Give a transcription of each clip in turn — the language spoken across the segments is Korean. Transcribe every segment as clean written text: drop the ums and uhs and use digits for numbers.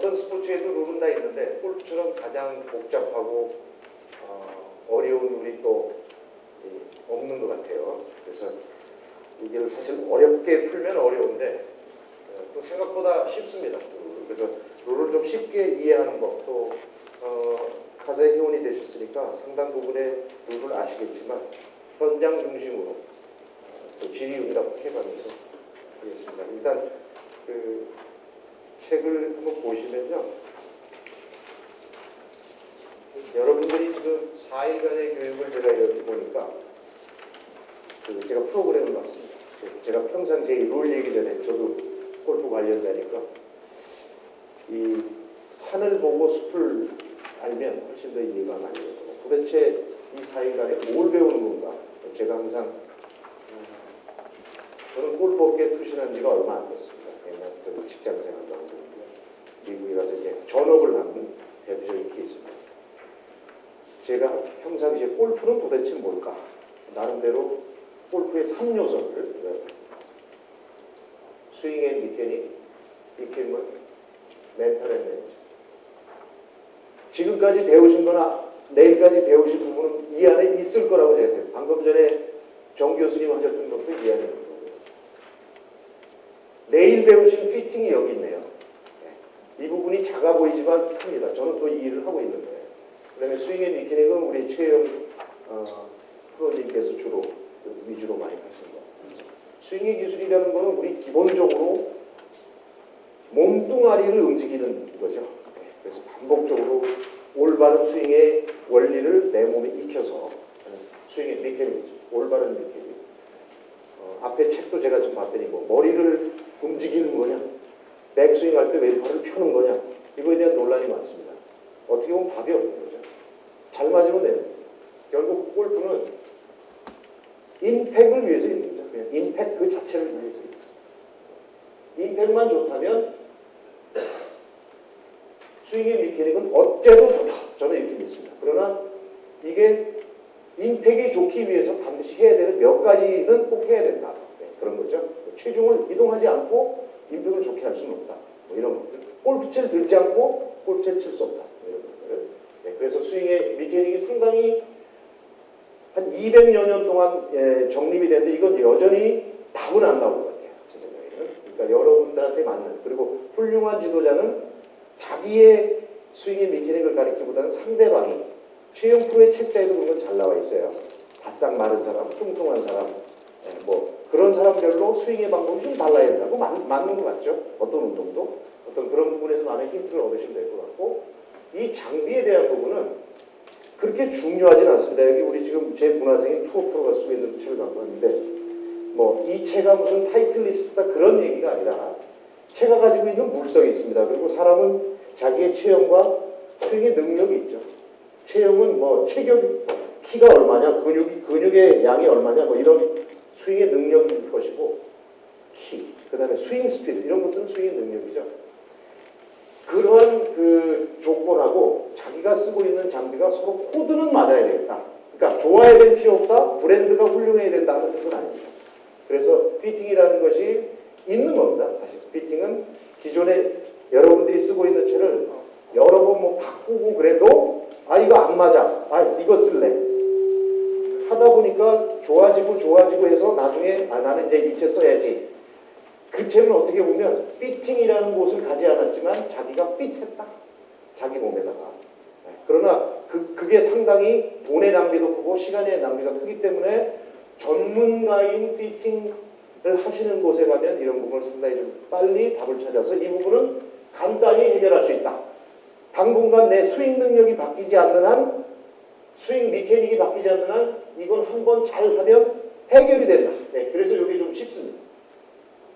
어떤 스포츠에도 룰은 다 있는데 골프처럼 가장 복잡하고 어려운 룰이 또 없는 것 같아요. 그래서 이게 사실 어렵게 풀면 어려운데 또 생각보다 쉽습니다. 그래서 룰을 좀 쉽게 이해하는 법, 또 타자의 회원이 되셨으니까 상당 부분의 룰을 아시겠지만 현장 중심으로 또 지휘응답 해가면서 하겠습니다. 일단 그 책을 한번 보시면요, 여러분들이 지금 4일간의 교육을 제가 이렇게 보니까 제가 프로그램을 봤습니다. 제가 평상시에 룰 얘기 전에 저도 골프 관련자니까 이 산을 보고 숲을 알면 훨씬 더 이해가 많이 되고, 도대체 이 4일간에 뭘 배우는 건가. 제가 항상 저는 골프업계에 투신한 지가 얼마 안 됐습니다. 그냥 직장 생활도 하고 미국에 가서 이제 전업을 하는 대표적인 케이스입니다. 제가 평상시에 골프는 도대체 뭘까? 나름대로 골프의 3요소를 스윙 앤 미케닉, 미케닉은 멘탈 앤 매니저. 지금까지 배우신 거나 내일까지 배우실 부분은 이 안에 있을 거라고 생각해요. 방금 전에 정 교수님 하셨던 것도 이 안에 있는 거고요. 내일 배우신 피팅이 여기 있네요. 이 부분이 작아 보이지만 큽니다. 저는 또 이 일을 하고 있는 거예요. 그 다음에 스윙 앤 미케닉은 우리 최영 프로님께서 주로 위주로 많이 하십니다. 스윙의 기술이라는 것은 우리 기본적으로 몸뚱아리를 움직이는 거죠. 그래서 반복적으로 올바른 스윙의 원리를 내 몸에 익혀서 스윙의 미케닉이죠. 올바른 미케닉. 앞에 책도 제가 좀 봤더니 뭐 머리를 움직이는 거냐, 백스윙 할 때 왼팔을 펴는 거냐, 이거에 대한 논란이 많습니다. 어떻게 보면 답이 없는 거죠. 잘 맞으면 됩니다. 결국 골프는 임팩을 위해서 있는 거죠. 그냥 임팩 그 자체를 위해서 있는 거죠. 임팩만 좋다면 스윙의 미케닉은 어때도 좋다. 저는 이렇게 믿습니다. 그러나 이게 임팩이 좋기 위해서 반드시 해야 되는 몇 가지는 꼭 해야 된다. 네, 그런 거죠. 체중을 이동하지 않고 임팩을 좋게 할 수는 없다. 뭐 이런 것들. 골프채를 들지 않고 골프채를 칠 수 없다. 뭐 이런 것들. 네, 그래서 스윙의 미케닉이 상당히 한 200여 년 동안 정립이 됐는데 이건 여전히 답은 안 나올 것 같아요. 제 생각에는. 그러니까 여러분들한테 맞는, 그리고 훌륭한 지도자는 자기의 스윙의 미케닉을 가리키기보다는 상대방이, 최영 프로의 책자에도 보면 잘 나와 있어요. 바싹 마른 사람, 뚱뚱한 사람, 뭐 그런 사람별로 스윙의 방법이 좀 달라야 된다고 맞는 것 같죠. 어떤 운동도 어떤 그런 부분에서 많은 힌트를 얻으시면 될 것 같고, 이 장비에 대한 부분은 그렇게 중요하진 않습니다. 여기 우리 지금 제 문화생인 투어 프로가 쓰고 있는 책을 갖고 왔는데, 뭐 이 책가 무슨 타이틀리스트다 그런 얘기가 아니라 채가 가지고 있는 물성이 있습니다. 그리고 사람은 자기의 체형과 스윙의 능력이 있죠. 체형은 뭐 체격, 키가 얼마냐, 근육의 양이 얼마냐, 뭐 이런 스윙의 능력일 것이고, 키, 그 다음에 스윙 스피드, 이런 것들은 스윙의 능력이죠. 그러한 그 조건하고 자기가 쓰고 있는 장비가 서로 코드는 맞아야 되겠다. 그러니까 좋아야 될 필요 없다, 브랜드가 훌륭해야 된다 하는 뜻은 아닙니다. 그래서 피팅이라는 것이 있는 겁니다. 사실 피팅은 기존에 여러분들이 쓰고 있는 채를 여러 번 뭐 바꾸고 그래도 이거 안 맞아, 이거 쓸래 하다 보니까 좋아지고 해서 나중에 나는 이제 이 채 써야지. 그 채는 어떻게 보면 피팅이라는 곳을 가지 않았지만 자기가 핏했다. 자기 몸에다가. 그러나 그게 상당히 돈의 낭비도 크고 시간의 낭비가 크기 때문에 전문가인 피팅을 하시는 곳에 가면 이런 부분을 상당히 좀 빨리 답을 찾아서 이 부분은 간단히 해결할 수 있다. 당분간 내 스윙 능력이 바뀌지 않는 한, 스윙 미케닉이 바뀌지 않는 한 이건 한번 잘하면 해결이 된다. 네, 그래서 이게 좀 쉽습니다.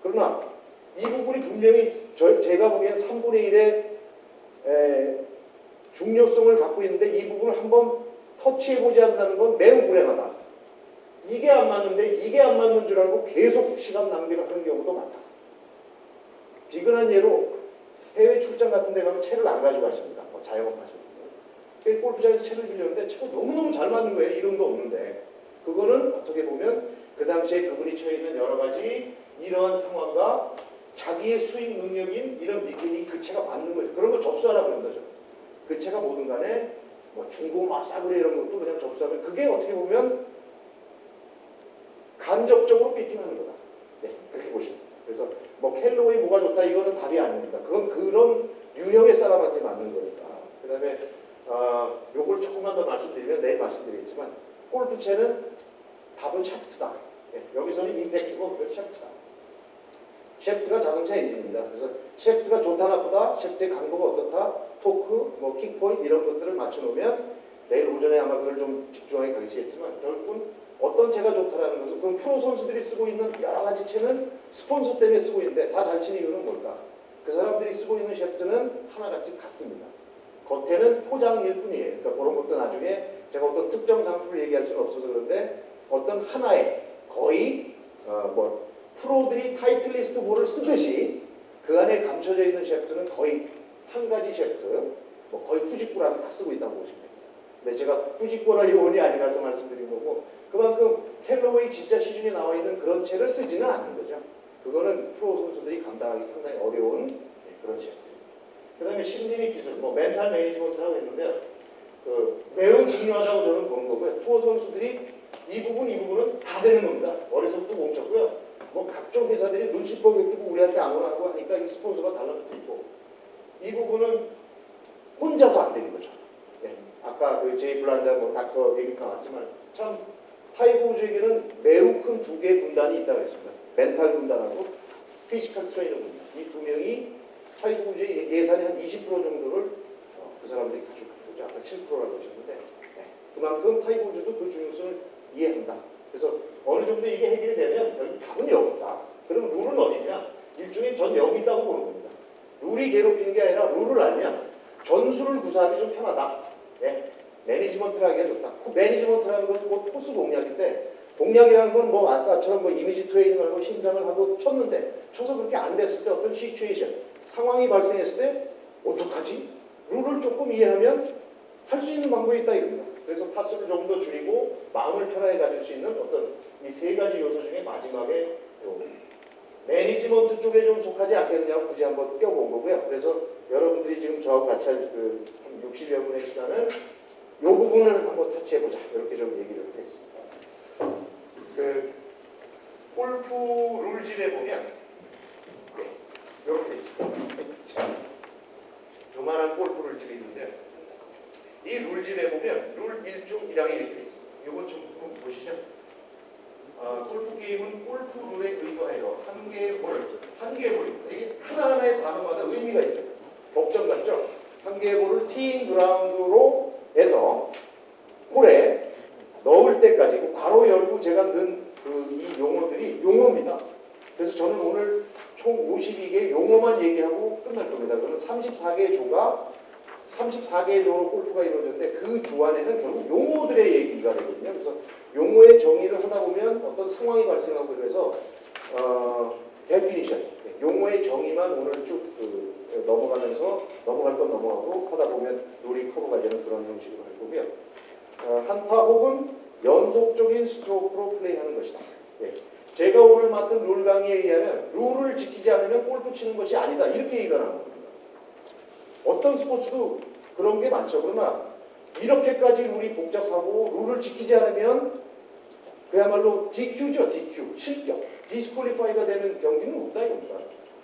그러나 이 부분이 분명히 제가 보기엔 3분의 1의 중요성을 갖고 있는데 이 부분을 한번 터치해보지 않는다는 건 매우 불행하다. 이게 안 맞는데 이게 안 맞는 줄 알고 계속 시간 낭비를 하는 경우도 많다. 비근한 예로 해외 출장 같은 데 가면 채를 안 가지고 가십니다. 뭐 자영업 하시는 분들. 골프장에서 채를 빌렸는데 채가 너무너무 잘 맞는 거예요. 이름도 없는데. 그거는 어떻게 보면 그 당시에 그분이 처해 있는 여러 가지 이러한 상황과 자기의 스윙 능력인 이런 미케닉이 그 채가 맞는 거죠. 그런 거 매체가 뭐든 간에 뭐 중고 마사그레 이런 것도 그냥 접수하면 그게 어떻게 보면 간접적으로 피팅하는 거다. 네, 그렇게 보시면. 그래서 뭐 캘로웨이 뭐가 좋다 이거는 답이 아닙니다. 그건 그런 유형의 사람한테 맞는 거니까. 그다음에 요걸 조금만 더 말씀드리면 내일 말씀드리겠지만 골프채는 답은 샤프트다. 네, 여기서는 임팩트고 그건 샤프트다. 샤프트가 자동차 엔진입니다. 그래서 샤프트가 좋다 나쁘다, 샤프트의 강도가 어떻다, 토크, 뭐 킥포인트 이런 것들을 맞춰놓으면 내일 오전에 아마 그걸 좀 집중하게 가르치겠지만 결국은 어떤 채가 좋다라는 것은 그럼 프로 선수들이 쓰고 있는 여러 가지 채는 스폰서 때문에 쓰고 있는데 다 잘 치는 이유는 뭘까? 그 사람들이 쓰고 있는 샤프트는 하나같이 같습니다. 겉에는 포장일 뿐이에요. 그러니까 그런 것도 나중에 제가 어떤 특정 상품을 얘기할 수는 없어서 그런데 어떤 하나의 거의 프로들이 타이틀리스트 볼을 쓰듯이 그 안에 감춰져 있는 샤프트는 거의 한 가지 샤프트, 뭐 거의 후직구라는 다 쓰고 있다고 보시면 됩니다. 근데 제가 후직구라 요원이 아니라서 말씀드린 거고 그만큼 캘러웨이 진짜 시중에 나와 있는 그런 채를 쓰지는 않는 거죠. 그거는 프로 선수들이 감당하기 상당히 어려운 그런 샤프트입니다. 그 다음에 심리미 기술, 뭐 멘탈 매니지먼트라고 했는데요. 매우 중요하다고 저는 보는 거고요. 투어 선수들이 이 부분은 다 되는 겁니다. 어려서부터 멈췄고요. 뭐 각종 회사들이 눈치 보게 뜨고 우리한테 아무나 하고 하니까 이 스폰서가 달라붙어 있고 이 부분은 혼자서 안 되는 거죠. 네. 아까 그 제이 블란자 뭐 닥터 얘기가 나왔지만 참 타이거 우즈에게는 매우 큰 두 개의 군단이 있다고 했습니다. 멘탈 군단하고 피지컬 트레이너 군단. 이 두 명이 타이거 우즈의 예산의 한 20% 정도를 그 사람들이 가지고 있죠. 아까 7%라고 하셨는데 네. 그만큼 타이거 우즈도 그 중요성을 이해한다. 그래서 어느 정도 이게 해결이 되면 여기 답은 여기 있다. 그럼 룰은 어디냐? 일종의 전 여기 있다고 보는 겁니다. 룰이 괴롭히는 게 아니라 룰을 알면 전술을 구사하기 좀 편하다. 네. 매니지먼트를 하기가 좋다. 그 매니지먼트라는 것은 곧 코스 공략인데 공략이라는 건 뭐 아까처럼 뭐 이미지 트레이닝을 하고 심사를 하고 쳤는데 쳐서 그렇게 안 됐을 때 어떤 시츄에이션 상황이 발생했을 때 어떡하지? 룰을 조금 이해하면 할 수 있는 방법이 있다 이겁니다. 그래서 타수를 좀 더 줄이고 마음을 편하게 가질 수 있는 어떤 이 세 가지 요소 중에 마지막에 매니지먼트 쪽에 좀 속하지 않겠느냐고 굳이 한번 껴본 거고요. 그래서 여러분들이 지금 저하고 같이 할 그 60여 분의 시간은 이 부분을 한번 터치해보자. 이렇게 좀 얘기를 했습니다. 그 골프 룰집에 보면 이렇게 돼 있습니다. 요만한 골프 룰집이 있는데 이 룰집에 보면 룰 1중 1항이 이렇게 돼 있습니다. 이거 좀 보시죠. 골프 게임은 골프 룰에 의거하여 한 개의 볼입니다. 이게 하나하나의 단어마다 의미가 있어요. 법정 같죠? 한 개의 볼을 티잉 그라운드로 해서 홀에 넣을 때까지 괄호 열고 제가 넣은 이 용어들이 용어입니다. 그래서 저는 오늘 총 52개의 용어만 얘기하고 끝날 겁니다. 그거는 34개의 조가 34개의 조로 골프가 이루어졌는데 그 조 안에는 결국 용어들의 얘기가 되거든요. 그래서 용어의 정의를 하다 보면 어떤 상황이 발생하고 그래서 데피니션, 용어의 정의만 오늘 쭉 넘어가면서 넘어갈 건 넘어가고 하다 보면 룰이 커버가 되는 그런 형식으로 할 거고요. 한타 혹은 연속적인 스트로크로 플레이하는 것이다. 예. 제가 오늘 맡은 룰 강의에 의하면 룰을 지키지 않으면 골프 치는 것이 아니다. 이렇게 얘기가 나온 겁니다. 어떤 스포츠도 그런 게 많죠. 그러나 이렇게까지 룰이 복잡하고 룰을 지키지 않으면 그야말로 DQ죠. DQ. 실격. 디스퀄리파이가 되는 경기는 없다 이겁니다.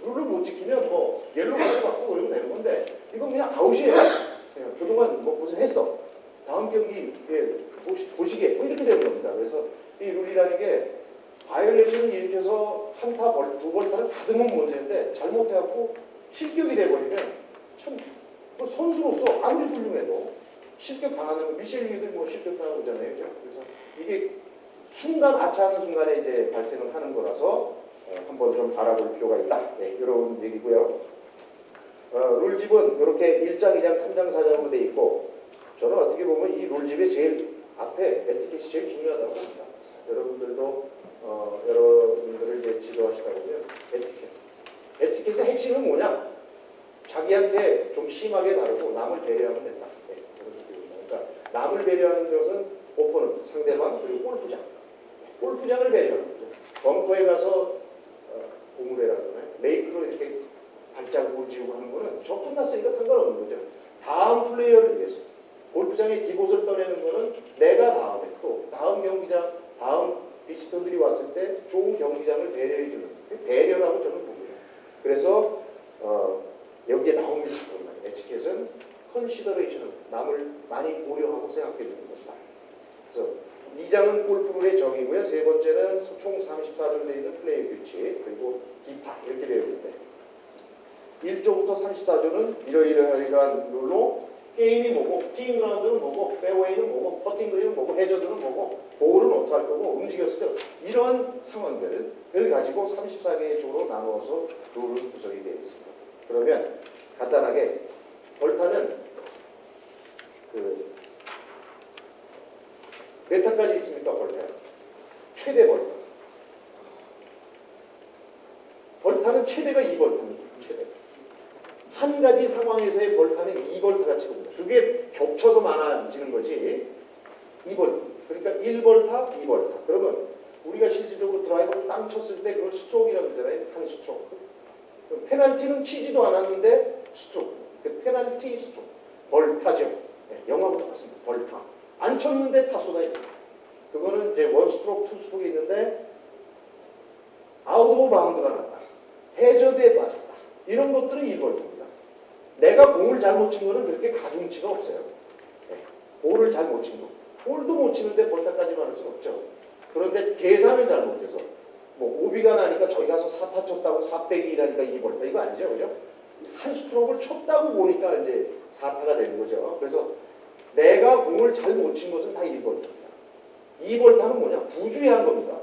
룰을 못 지키면 뭐 옐로우 카드 받고 그러면 되는 건데 이건 그냥 아웃이에요. 그동안 뭐 무슨 했어. 다음 경기 보시게 뭐 이렇게 되는 겁니다. 그래서 이 룰이라는 게 바이올레이션을 일으켜서 한타 두 벌타를 받으면 문제인데 잘못해갖고 실격이 돼버리면 참 선수로서 아무리 훌륭해도 실격 당하는 거 미셸 리그도 뭐 실격 당하고 오잖아요. 그래서 이게 순간 아차하는 순간에 이제 발생을 하는 거라서 한번 좀 알아볼 필요가 있다. 네, 이런 얘기고요. 룰집은 이렇게 1장, 2장, 3장, 4장으로 돼 있고 저는 어떻게 보면 이 룰집의 제일 앞에 에티켓이 제일 중요하다고 봅니다. 여러분들을 이제 지도하시다 보면 에티켓의 핵심은 뭐냐? 자기한테 좀 심하게 다르고 남을 배려하면 된다. 네, 그러니까 남을 배려하는 것은 오퍼넌트, 상대방, 그리고 골프장을 배려하는 거죠. 벙커에 가서 공을 해라거나 레이크로 이렇게 발자국을 지우고 하는 거는 저 끝났으니까 상관없는 거죠. 다음 플레이어를 위해서 골프장에 디봇을 떠내는 거는 내가 다음에 또 다음 경기장, 다음 비지터들이 왔을 때 좋은 경기장을 배려해 주는 배려라고 저는 봅니다. 그래서 여기에 나옵니다. 에티켓은 컨시더레이션을 남을 많이 고려하고 생각해 주는 것이다. 그래서 2장은 골프룰의 정의고요. 세 번째는 총 34절 되어 있는 플레이 규칙 그리고 기타 이렇게 되어 있는데 1조부터 34조는 이러이러한 룰로 게임이 뭐고 티잉그라운드는 뭐고 페어웨이는 뭐고 퍼팅그린은 뭐고 해저드는 뭐고 볼은 어떻게 할 거고 움직였을 때 이런 상황들을 가지고 34개의 조로 나누어서 룰은 구성이 되어 있습니다. 그러면 간단하게 벌타는 몇 타까지 있습니까? 벌타요. 최대 벌타. 벌타는 최대가 2벌타입니다. 최대. 한 가지 상황에서의 벌타는 2벌타가 치고입니다. 그게 겹쳐서 많아지는 거지. 2벌타. 그러니까 1벌타, 2벌타. 그러면 우리가 실질적으로 드라이버를 땅 쳤을 때 그걸 스트로크라고 하잖아요. 한 스트로크. 페널티는 치지도 않았는데 스트로크. 그 페널티 스트로크. 벌타죠. 네, 영화부터 봤습니다. 벌타. 안 쳤는데 타수다. 그거는 이제 원 스트로크, 투 스트로크 있는데 아웃 오브 바운드가 났다. 해저드에 빠졌다. 이런 것들은 1벌타입니다. 내가 공을 잘못 친 거는 그렇게 가중치가 없어요. 네, 볼을 잘못 친 거. 볼도 못 치는데 벌타까지만 할 수는 없죠. 그런데 계산을 잘못해서 뭐 오비가 나니까 저기 가서 4타 쳤다고 4빼기라니까 2벌타 이거 아니죠. 그죠? 한 스트로크를 쳤다고 보니까 이제 4타가 되는 거죠. 그래서 내가 공을 잘 못 친 것은 다 1벌타입니다. 2벌타는 뭐냐? 부주의한 겁니다.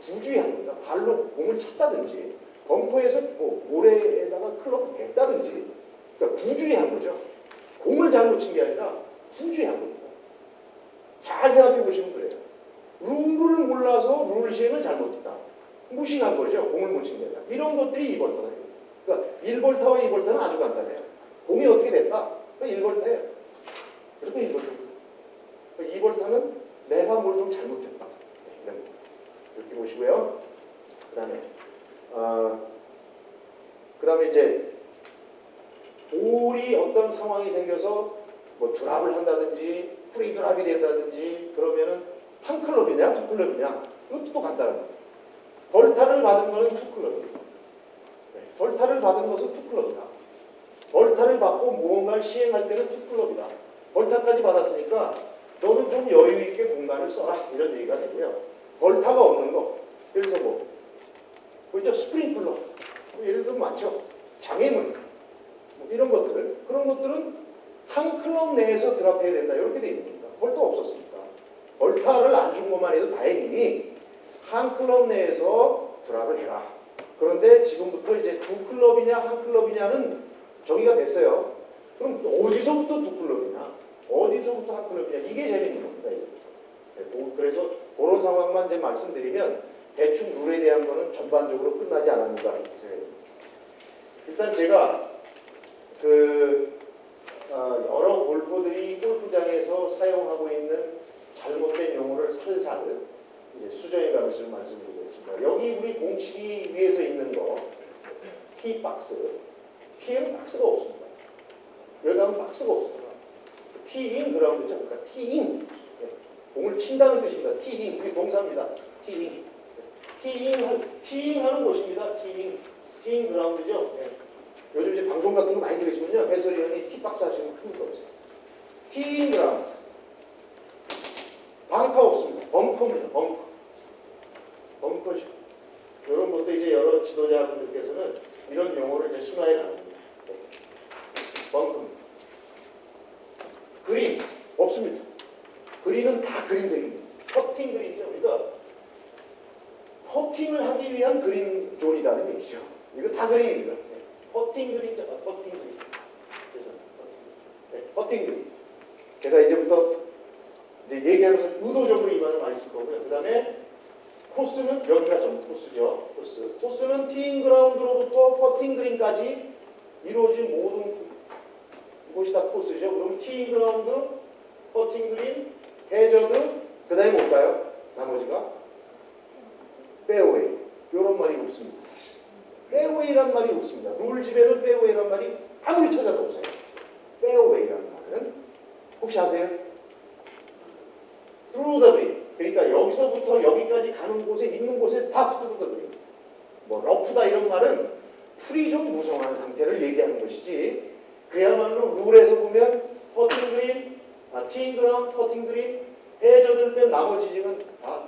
부주의한 겁니다. 발로 공을 찼다든지 벙커에서 뭐 모래에다가 클럽을 댔다든지 그러니까 부주의한 거죠. 공을 잘못 친 게 아니라 부주의한 겁니다. 잘 생각해 보시면 그래요. 룰을 몰라서 룰 시행을 잘못했다. 무식한 거죠. 공을 못 친 게 아니라. 이런 것들이 2벌타예요. 그러니까 1벌타와 2벌타는 아주 간단해요. 공이 어떻게 됐다? 그러니까 1벌타예요. 그래서 1벌타. 그러니까 2벌타는 내가 뭘 좀 잘못했다. 이런 거. 이렇게 보시고요. 그 다음에 이제 볼이 어떤 상황이 생겨서 뭐 드랍을 한다든지 프리 드랍이 된다든지 그러면은 한 클럽이냐 두 클럽이냐 이것도 또 간단합니다. 벌타를 받은 거는 투 클럽입니다. 네, 벌타를 받은 것은 투 클럽이다. 벌타를 받고 무언가를 시행할 때는 투 클럽이다. 벌타까지 받았으니까 너는 좀 여유 있게 공간을 써라 이런 얘기가 되고요. 벌타가 없는 거 예를 들어서 뭐 있죠 스프링클러 예를 들면 많죠. 장애물 뭐 이런 것들 그런 것들은 한 클럽 내에서 드랍해야 된다 이렇게 돼 있는 겁니다. 벌타 없었으니까 벌타를 안 준 것만 해도 다행이니 한 클럽 내에서 드랍을 해라. 그런데 지금부터 이제 두 클럽이냐 한 클럽이냐는 정의가 됐어요. 그럼 어디서부터 두 클럽이냐 어디서부터 한 클럽이냐 이게 재밌는 겁니다. 그래서 그런 상황만 이제 말씀드리면 대충 룰에 대한 거는 전반적으로 끝나지 않았는가 이렇게 생각합니다. 일단 제가 여러 골퍼들이 골프장에서 사용하고 있는 잘못된 용어를 살살 이제 수정해 가면서 말씀드리겠습니다. 여기 우리 공치기 위해서 있는 거 T박스 T에는 박스가 없습니다. 여기 가면 박스가 없습니다. T인 그라운드죠. 그러니까 T인 공을 친다는 뜻입니다. T인 우리 동사입니다. T인 T인 하는 곳입니다. T인 그라운드죠. 네. 요즘 이제 방송 같은 거 많이 들으시면요. 해설위원이 T박스 하시면 큰 거 없어요. T인 그라운드 벙커 없습니다. 벙커입니다. 벙커죠. 이런 것도 이제 여러 지도자분들께서는 이런 용어를 이제 순화해 나갑니다. 네. 벙커입니다. 그린 없습니다. 그린은 다 그린색입니다. 퍼팅 그린이죠. 그러니까 퍼팅을 하기 위한 그린 존이라는 얘기죠. 이거 다 그린입니다. 네. 퍼팅 그린이죠. 퍼팅 그린. 네. 퍼팅 그린. 제가 이제부터 이제 얘기하면서 의도적으로 이 말을 많이 쓸 거고요. 그 다음에 코스는 여기가 좀 코스죠. 코스는 티잉 그라운드로부터 퍼팅 그린까지 이루어진 모든 곳이 다 코스죠. 그럼 티잉 그라운드, 퍼팅 그린, 해저드, 그 다음에 뭘까요? 나머지가 페어웨이. 이런 말이 없습니다. 사실. 페어웨이란 말이 없습니다. 룰집에는 페어웨이란 말이 아무리 찾아도 없어요. 혹시 아세요? through the green. 그러니까 여기서부터 여기까지 가는 곳에 있는 곳에 다 through the green. 뭐 러프다 이런 말은 풀이 좀 무성한 상태를 얘기하는 것이지 그야말로 룰에서 보면 퍼팅 그린, 티잉 그라운드, 퍼팅 그린, 해저들 뺀 나머지 지역은 다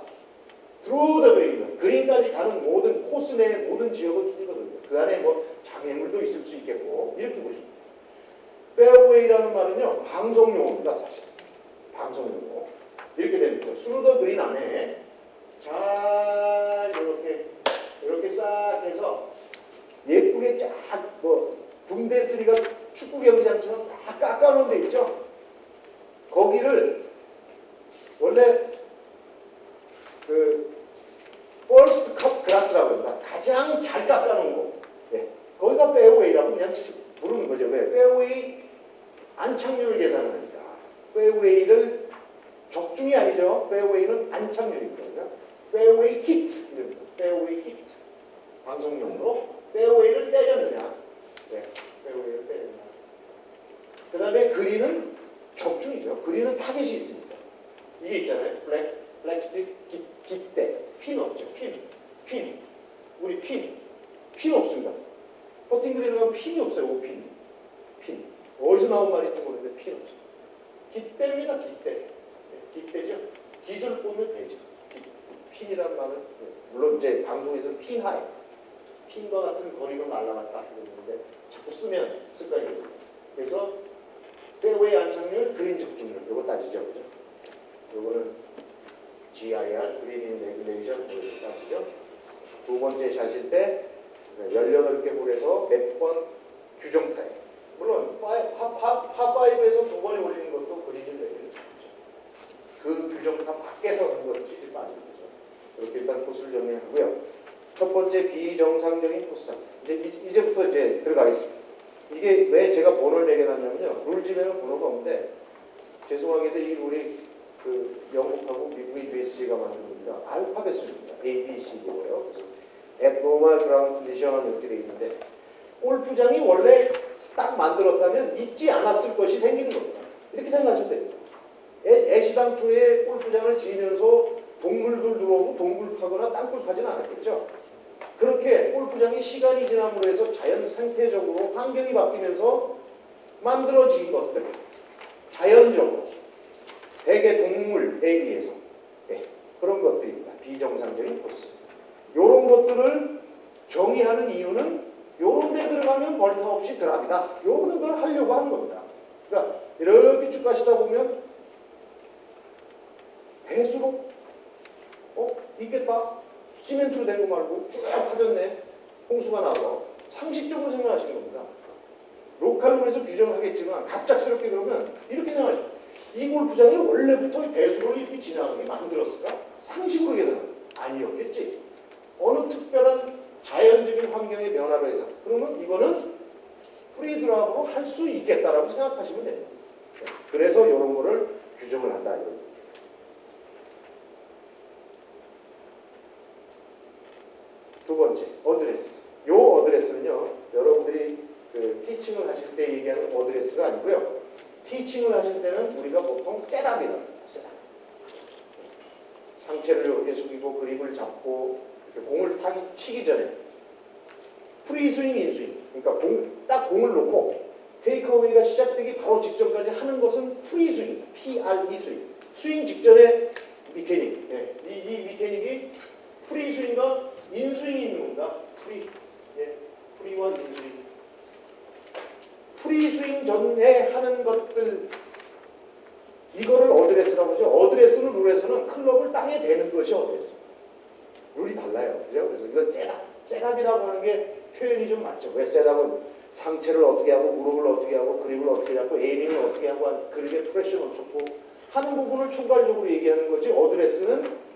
through the green. 그린까지 가는 모든 코스 내 모든 지역은 through거든요. 그 안에 뭐 장애물도 있을 수 있겠고 이렇게 보십니다. 페어웨이라는 말은요 방송용어입니다. 사실 방송용어 이렇게 됩니다. through the green 안에 잘 이렇게 싹 해서 예쁘게 쫙 뭐 분데스리가 축구 경기장처럼 싹 깎아놓은 데 있죠. 거기를 원래 그 퍼스트 컵 그라스라고 합니다. 가장 잘 깎아놓은 거. 예. 거기가 페어웨이라고 그냥 부르는 거죠. 왜? 페어웨이 안착률을 계산하니까. 페어웨이를 적중이 아니죠. 페어웨이는 안착률입니다. 페어웨이 히트 이럽니다. 페어웨이 히트. 방송용으로 페어웨이를 때렸느냐. 네. 페어웨이를 때렸느냐. 그 다음에 그린은 적중이죠. 그린은 타겟이 있습니다. 이게 있잖아요. 블랙스틱 깃대. 핀 없죠. 핀. 우리 핀 없습니다. 퍼팅 그린은 가면 핀이 없어요. 오핀. 핀. 어디서 나온 말인지 모르는데 핀 없어요. 깃대입니다. 깃대. 네, 깃대죠. 깃을 보면 되죠. 핀이라는 말은 물론 이제 방송에서는 핀하이. 핀과 같은 거리가 날아갔다 그러는데 자꾸 쓰면 습관이 됩니다. 그래서 페어웨이 안착률, 그린 적중률 이거 따지죠. 그죠? 이거는 GIR, 그린 레귤레이션 따지죠. 두 번째 샷일 때 18개 홀에서 몇 번 규정 타임. 물론 파5에서 두 번에 올리는 것도 그린을 내리는 거죠. 그 규정타 밖에서 하는 것이 빠지는 거죠. 이렇게 일단 코스를 정리하고요. 첫 번째 비정상적인 코스상. 이제부터 이제 들어가겠습니다. 이게 왜 제가 번호를 매겨놨냐면요. 룰집에는 번호가 없는데 죄송하게도 이 룰이 그 영국하고 미국의 USG가 만든 겁니다. 알파벳 수입니다. A, B, C D고요. 그래서 abnormal ground condition 이렇게 되어 있는데 골프장이 원래 딱 만들었다면 잊지 않았을 것이 생기는 겁니다. 이렇게 생각하시면 됩니다. 애시당초에 골프장을 지으면서 동물들 들어오고 동굴 파거나 땅굴 파지는 않았겠죠. 그렇게 골프장이 시간이 지남으로 해서 자연 상태적으로 환경이 바뀌면서 만들어진 것들 자연적으로 대개 동물에 의해서 그런 것들입니다. 비정상적인 코스. 이런 것들을 정의하는 이유는 이런 데 들어가면 벌타 없이 드랍이다. 이런 걸 하려고 하는 겁니다. 그러니까 이렇게 쭉 가시다 보면 배수로 있겠다. 시멘트로 된 거 말고 쭉 파졌네. 홍수가 나서 상식적으로 생각하시는 겁니다. 로컬론에서 규정하겠지만 갑작스럽게 그러면 이렇게 생각하시죠. 이 골프장이 원래부터 배수로를 이렇게 지나가게 만들었을까? 상식으로 계산 아니었겠지. 어느 특별한 자연적인 환경의 변화로 해서 그러면 이거는 프리드랍으로 할 수 있겠다라고 생각하시면 됩니다. 그래서 이런 거를 규정을 한다 이겁니다. 두 번째, 어드레스. 요 어드레스는요, 여러분들이 그 티칭을 하실 때 얘기하는 어드레스가 아니고요. 티칭을 하실 때는 우리가 보통 셋업이라고 합니다. 셋업. 상체를 이렇게 숙이고 그립을 잡고 이렇게 공을 치기 전에 프리스윙, 인스윙. 그러니까 딱 공을 놓고 테이크어웨이가 시작되기 바로 직전까지 하는 것은 프리스윙입니다. PRE 스윙. 스윙 직전에 미케닉. 이 미케닉이 프리스윙과 인스윙이 있는 겁니다. 프리와 인스윙. 프리스윙 전에 하는 것들 이거를 어드레스라고 하죠. 어드레스는 룰에서는 클럽을 땅에 대는 것이 어드레스입니다. 룰이 달라요. 그죠? 그래서 이건 셋업. 셋업이라고 하는 게 표현이 좀 맞죠. 왜 셋업은 상체를 어떻게 하고 무릎을 어떻게 하고 그립을 어떻게 잡고 에이밍을 어떻게 하고 그립에 프레셔를 어떻고 하는 부분을 총괄적으로 얘기하는 거지. 어드레스는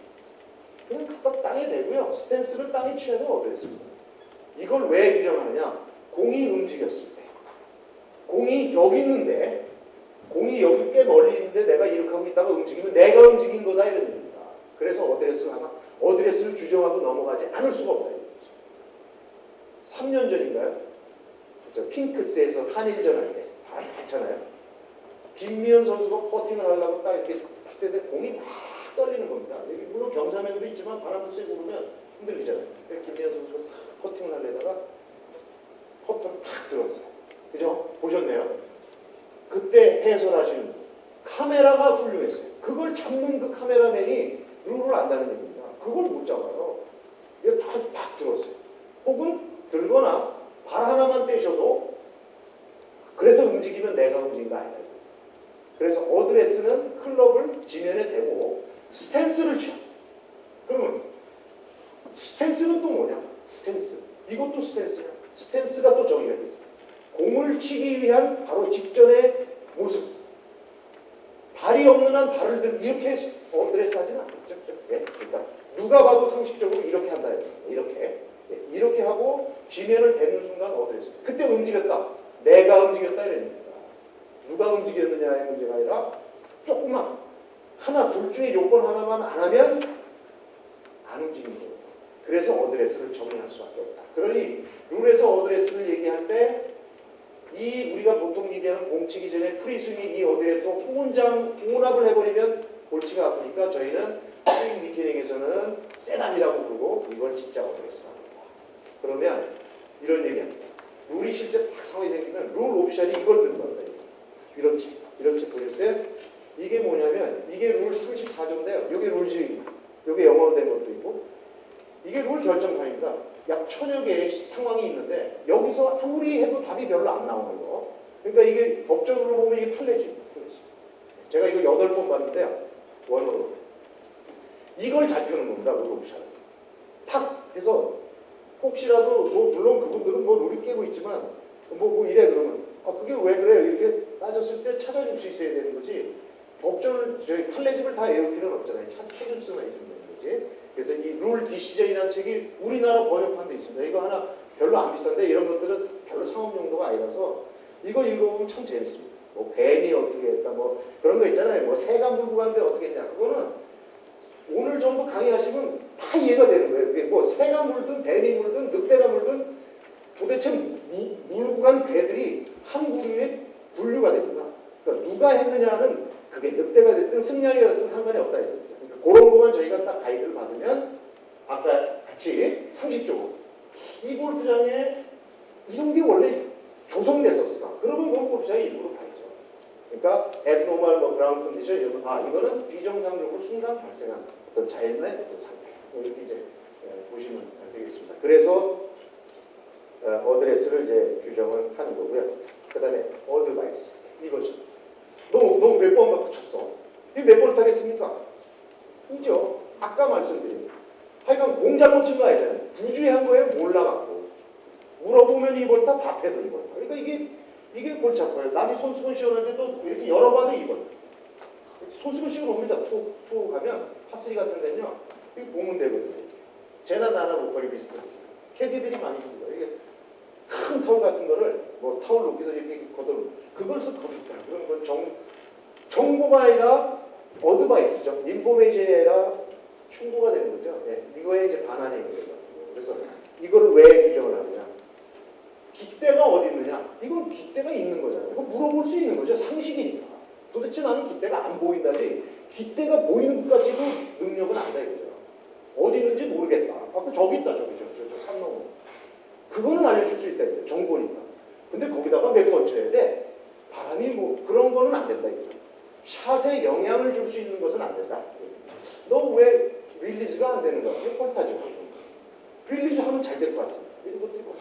그냥 갖다 땅에 대고요. 스탠스를 땅에 취하는 어드레스입니다. 이걸 왜 규정하느냐? 공이 움직였을 때. 공이 여기 있는데 공이 여기 꽤 멀리 있는데 내가 이렇게 하고 있다가 움직이면 내가 움직인 거다 이런 얘기입니다. 그래서 어드레스를 규정하고 넘어가지 않을 수가 없다. 3년 전인가요? 핑크스에서 한일전 할 때 많잖아요. 김미연 선수가 퍼팅을 하려고 딱 이렇게 그때 공이 막 떨리는 겁니다. 여기 물론 경사면도 있지만 바람도 세고 그러면 흔들리잖아요. 김미연 선수가 퍼팅을 하려다가 퍼터를 탁 들었어요. 그죠? 보셨네요? 그때 해설하시는 분. 카메라가 훌륭했어요. 그걸 잡는 그 카메라맨이 룰을 안다는 얘기입니다. 그걸 못 잡아요. 이거 딱 들었어요. 혹은 들거나 발 하나만 떼셔도 그래서 움직이면 내가 움직인 거 아니다. 그래서 어드레스는 클럽을 지면에 대고 스탠스를 취하. 그러면 스탠스는 또 뭐냐? 스탠스. 이것도 스탠스야. 스탠스가 또 정의가 되죠. 공을 치기 위한 바로 직전의 모습. 발이 없는 한 발을 들 이렇게 어드레스 하지는 않겠죠. 네? 그러니까 누가 봐도 상식적으로 이렇게 한다. 이렇게. 네. 이렇게 하고 지면을 대는 순간 어드레스. 그때 움직였다. 내가 움직였다 이런 얘기입니다. 누가 움직였느냐의 문제가 아니라 조금만 하나 둘 중에 요건 하나만 안 하면 안 움직이는 거예요. 그래서 어드레스를 정의할 수밖에 없다. 그러니 룰에서 어드레스를 얘기할 때 이 우리가 보통 얘기하는 공치기 전에 프리스윙이 이 어드레스 혼합을 해버리면 골치가 아프니까 저희는 스윙 미케닉에서는 세담이라고 부르고 이걸 진짜 어드레스라고 합니다. 그러면 이런 얘기합니다. 룰이 실제 딱 상황이 생기면 룰 옵션이 이걸 들고 간다. 이런 책 보셨어요? 이게 뭐냐면 이게 룰 34조인데요. 이게 룰 지금 이게 영어로 된 것도 있고 이게 룰 결정판입니다. 약 1000여 개의 상황이 있는데 여기서 아무리 해도 답이 별로 안 나오는 거. 그러니까 이게 법적으로 보면 이게 판례지. 제가 이거 8번 봤는데요. 원어로. 이걸 잘 펴는 겁니다. 룰 옵션. 탁 해서 혹시라도 뭐 물론 그분들은 뭐 룰이 깨고 있지만 뭐 이래 그러면 그게 왜 그래요? 이렇게 따졌을 때 찾아줄 수 있어야 되는 거지. 법전을 저희 판례집을 다 외울 필요는 없잖아요. 찾을 수만 있으면 되는 거지. 그래서 이 룰 디시전이라는 책이 우리나라 번역판도 있습니다. 이거 하나 별로 안 비싼데 이런 것들은 별로 상업 용도가 아니라서 이거 읽어보면 참 재밌습니다. 뭐 뱀이 어떻게 했다 뭐 그런 거 있잖아요. 뭐 새가 물고 갔는데 어떻게 했냐. 그거는 오늘 정도 강의하시면 다 이해가 되는 거예요. 그게 뭐 새가 물든 뱀이 물든 늑대가 물든 도대체 물고 간 괴들이 한 부류의 분류가 됩니다. 그러니까 누가 했느냐는 그게 늑대가 됐든 승냥이가 됐든 상관이 없다. 그러니까 그런 것만 저희가 딱 가이드를 받으면 아까 같이 상식적으로 이 골프장에 이런 게 원래 조성됐었을까? 그러면 그건 골프장의 일부로 봐야죠. 그러니까 abnormal 뭐 ground condition 이거는 비정상적으로 순간 발생한 어떤 자연의 어떤 상태. 이렇게 이제 보시면 되겠습니다. 그래서 어드레스를 이제 규정을 하는 거고요. 그 다음에 어드바이스 이거죠. 너 몇 번만 붙였어? 이거 몇 번을 타겠습니까? 이죠. 아까 말씀드린 하여간 공 잘못 친 거 아니잖아요. 부주의한 거에 몰라갖고 물어보면 이번 다 답해도 이번. 그러니까 이게 골치 아파요. 남이 손수건 씌워놨는데도 이렇게 열어봐도 이번. 손수건 씌워놓습니다. 툭 하면 파3 같은 데는요. 이게 보면 되거든요. 제나 나나 로컬이 비슷해요. 캐디들이 많이 줍니다. 이게 큰 타올 같은 거를 뭐 타올 높이도 이렇게 걷어놓고 그걸 써 걷었다. 그런 건 정보가 아니라 어드바이스죠. 인포메이션이 아니라 충고가 되는 거죠. 네. 이거에 이제 반환이 되는 거죠. 그래서 이거를 왜 규정을 하느냐. 깃대가 어디 있느냐. 이건 깃대가 있는 거잖아요. 이거 물어볼 수 있는 거죠. 상식이니까. 도대체 나는 깃대가 안 보인다지 깃대가 보이는 것 가지고 능력은 안다 이거죠. 어디 있는지 모르겠다. 저기 있다. 저 산 넘어. 그거는 알려줄 수 있다 이거죠. 정보니까. 근데 거기다가 몇 번 쳐야 돼? 바람이 뭐 그런 거는 안 된다 이거죠. 샷에 영향을 줄 수 있는 것은 안 된다. 너 왜 릴리즈가 안 되는가? 이게 꼴타죠. 릴리즈 하면 잘 될 것 같아. 이런 것들이 뭐.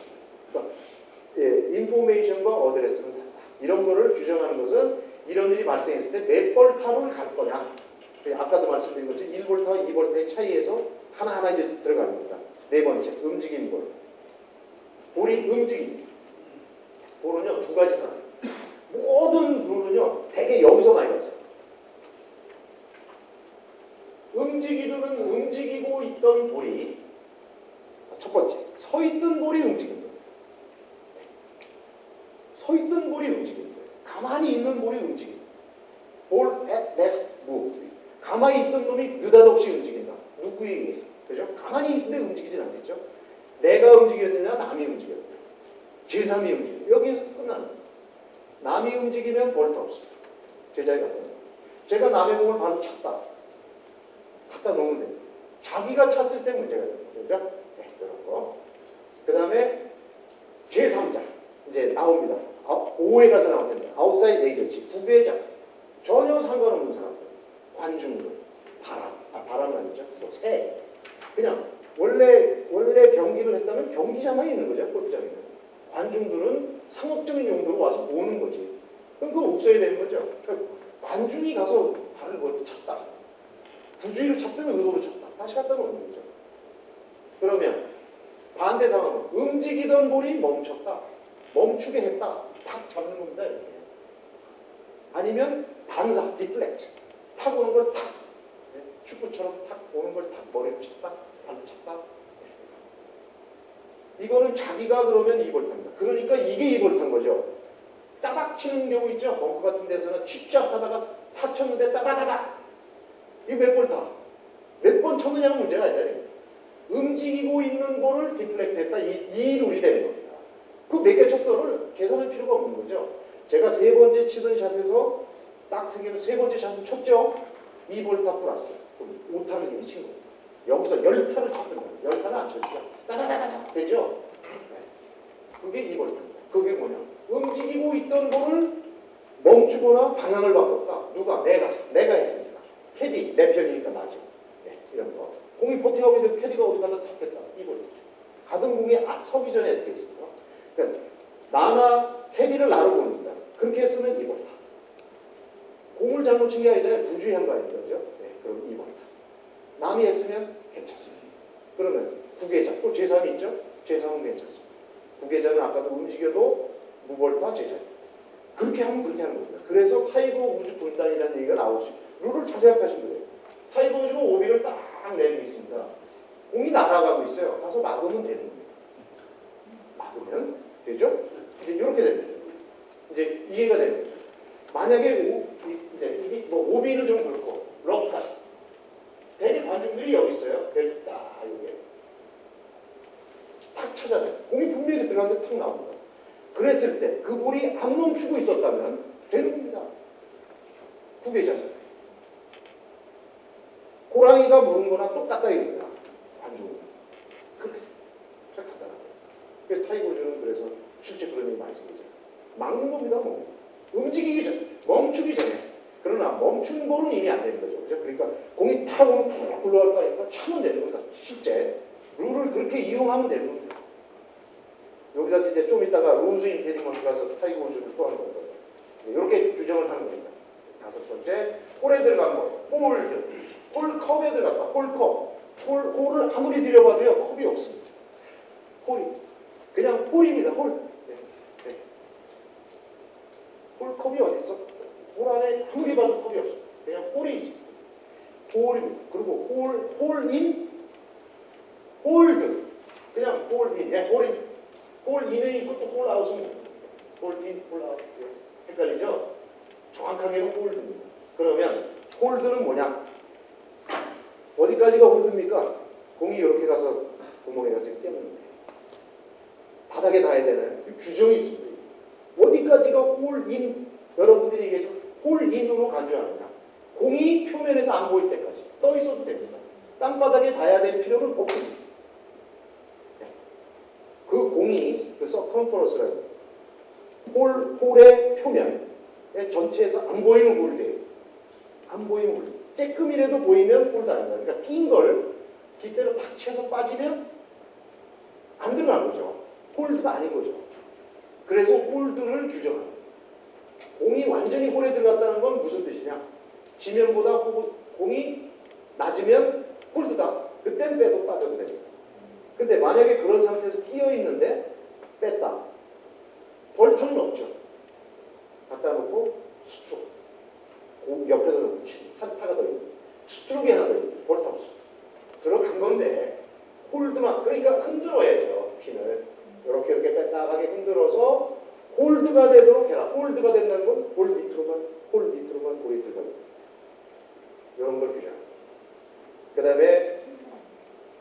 그러니까 인포메이션과 어드레스는 같다. 이런 거를 규정하는 것은 이런 일이 발생했을 때 몇 볼타를 갈 거냐. 아까도 말씀드린 것처럼 1볼타와 2볼타의 차이에서 하나하나 이제 들어가는 겁니다. 네 번째, 움직임 볼. 볼이 움직임. 볼은요, 두 가지 상. 모든 룰은요, 대개 여기서 많이 봤어요. 움직이고 있던 볼이 첫 번째, 서 있던 볼이 움직인다. 서 있던 볼이 움직인다. 가만히 있는 볼이 움직인다. Ball at rest moved. 가만히 있던 놈이 느닷없이 움직인다. 누구에 의해서? 그죠? 가만히 있는데 움직이진 않겠죠? 내가 움직였느냐, 남이 움직였느냐. 제3이 움직였느냐. 여기에서 끝나는 거예요. 남이 움직이면 볼트 없습니다. 제자리 갖다 놓는. 제가 남의 공을 바로 찼다. 갖다 놓으면 됩니다. 자기가 찼을 때 문제가 됩니다. 그죠? 네, 이런 거. 그 다음에 제3자. 이제 나옵니다. 5회 가서 나올 텐데. 아웃사이드 에이전시. 부배자. 전혀 상관없는 사람들. 관중들. 바람은 아니죠. 뭐 새. 그냥 원래 경기를 했다면 경기장만 있는 거죠. 골프장에는. 관중들은 상업적인 용도로 와서 보는 거지. 그럼 그거 없어야 되는 거죠. 그러니까 관중이 가서 발을 뭐 찼다. 부주의로 찼다면 의도로 찼다. 다시 갖다 놓는 거죠. 그러면 반대 상황은 움직이던 볼이 멈췄다. 멈추게 했다. 탁 잡는 겁니다. 이렇게. 아니면 반사, 디플렉트. 탁 오는 걸 탁. 축구처럼 탁 오는 걸 탁 머리로 찼다. 발로 찼다. 이거는 자기가 그러면 2볼타입니다. 그러니까 이게 2볼타인 거죠. 따닥 치는 경우 있죠. 벙커 같은 데서는 칩샷 하다가 탁 쳤는데 따다다닥. 이게 몇 볼타? 몇 번 쳤느냐가 문제가 아니다. 움직이고 있는 볼을 디플렉트 했다. 이 룰이 되는 겁니다. 그 몇 개 쳤어를 계산할 필요가 없는 거죠. 제가 세 번째 치던 샷에서 딱 세 개는 세 번째 샷을 쳤죠. 2볼타 플러스 5타를 이미 친 겁니다. 여기서 10타를 쳤거든요. 10타는 안 쳤죠. 따다다다닥 되죠? 그게 2볼타입니다. 그게 뭐냐? 움직이고 있던 볼을 멈추거나 방향을 바꿨다. 누가? 내가 했습니다. 캐디, 내 편이니까 나지. 네, 이런 거. 공이 포팅하고 있는데 캐디가 어디 가다 탁 했다. 2볼타죠. 가던 공이 서기 전에 어떻게 했습니까? 그러니까 나나 캐디를 나로 보는다. 그렇게 했으면 2볼타. 공을 잘못 친 게 아니잖아요. 부주의한 거 아니죠? 네, 그럼 2볼타. 남이 했으면 괜찮습니다. 그러면 구계자, 또 제3이 있죠? 제3은 괜찮습니다. 구계자는 아까도 움직여도 무볼타 제자. 그렇게 하면 그렇게 하는 겁니다. 그래서 타이거 우즈 군단이라는 얘기가 나올 수 있어요. 룰을 잘 생각하시면 돼요. 타이거 우즈가 오비를 딱 내고 있습니다. 공이 날아가고 있어요. 가서 막으면 되는 겁니다. 막으면 되죠? 이제 이렇게 됩니다. 이제 이해가 됩니다. 만약에 이제 이게 뭐 오비는 좀 그렇고 럭샷. 대리 관중들이 여기 있어요. 벨트 딱 여기. 탁 찾아내. 공이 분명히 들어가는데 탁 나옵니다. 그랬을 때 그 볼이 안 멈추고 있었다면 되는 겁니다. 구계자잖아요. 호랑이가 무는 거랑 똑같다 이겁니다. 관중은. 그렇게 간단하고. 그래서 타이거즈는 그래서 실제 그런 얘기 많이 생기죠. 막는 겁니다. 뭐. 움직이기 전, 멈추기 전에. 그러나 멈춘 볼은 이미 안 되는 거죠. 그죠? 그러니까 공이 탁 오면 푹 굴러갈까니까 차면 되는 겁니다. 실제. 룰을 그렇게 이용하면 되는 겁니다. 여기 가서 이제 좀 이따가 루즈 임페디먼트 가서 타이거 우즈를 또 하는 거거든요. 이렇게 규정을 하는 겁니다. 다섯 번째, 홀에 들어간 거. 홀드. 홀컵에 들어갔다. 홀컵. 홀을 아무리 들여봐도요, 컵이 없습니다. 홀입니다. 그냥 홀입니다. 홀. 네. 네. 홀컵이 어디 있어? 홀 안에 아무리 봐도 컵이 없습니다. 그냥 홀이 있습니다. 홀입니다. 그리고 홀인, 홀드. 그냥 홀인. 네, 홀인. 홀인에 있고 또 홀아웃은 홀인, 홀아웃. 헷갈리죠? 정확하게는 홀드입니다. 그러면 홀드는 뭐냐? 어디까지가 홀드입니까? 공이 이렇게 가서 구멍에 가서 떼면 바닥에 닿아야 되나요? 규정이 있습니다. 어디까지가 홀인, 여러분들이 얘기해서 홀인으로 간주하느냐? 공이 표면에서 안 보일 때까지 떠 있어도 됩니다. 땅바닥에 닿아야 될 필요는 없습니다. 그 공이 그 서컴퍼런스라고 홀의 표면 전체에서 안 보이는 홀드예요. 안 보이는 홀드. 쬐끔이라도 보이면 홀드 아니다. 그러니까 낀 걸 깃대로 탁 쳐서 빠지면 안 들어간 거죠. 홀드가 아닌 거죠. 그래서 홀드를 규정합니다. 공이 완전히 홀에 들어갔다는 건 무슨 뜻이냐? 지면보다 공이 낮으면 홀드다. 그땐 빼도 빠져도 됩니다. 근데 만약에 그런 상태에서 끼어 있는데 뺐다. 볼타는 없죠. 갖다 놓고 스트로크. 옆에다 놓고 한 타가 더 있고 스트로크가 하나 더 있고 볼타 없어. 들어간 건데 홀드만, 그러니까 흔들어야죠. 핀을. 이렇게 빼딱하게 흔들어서 홀드가 되도록 해라. 홀드가 된다는 건 홀 밑으로만 볼이 들어가는 이런 걸 규정합니다. 그 다음에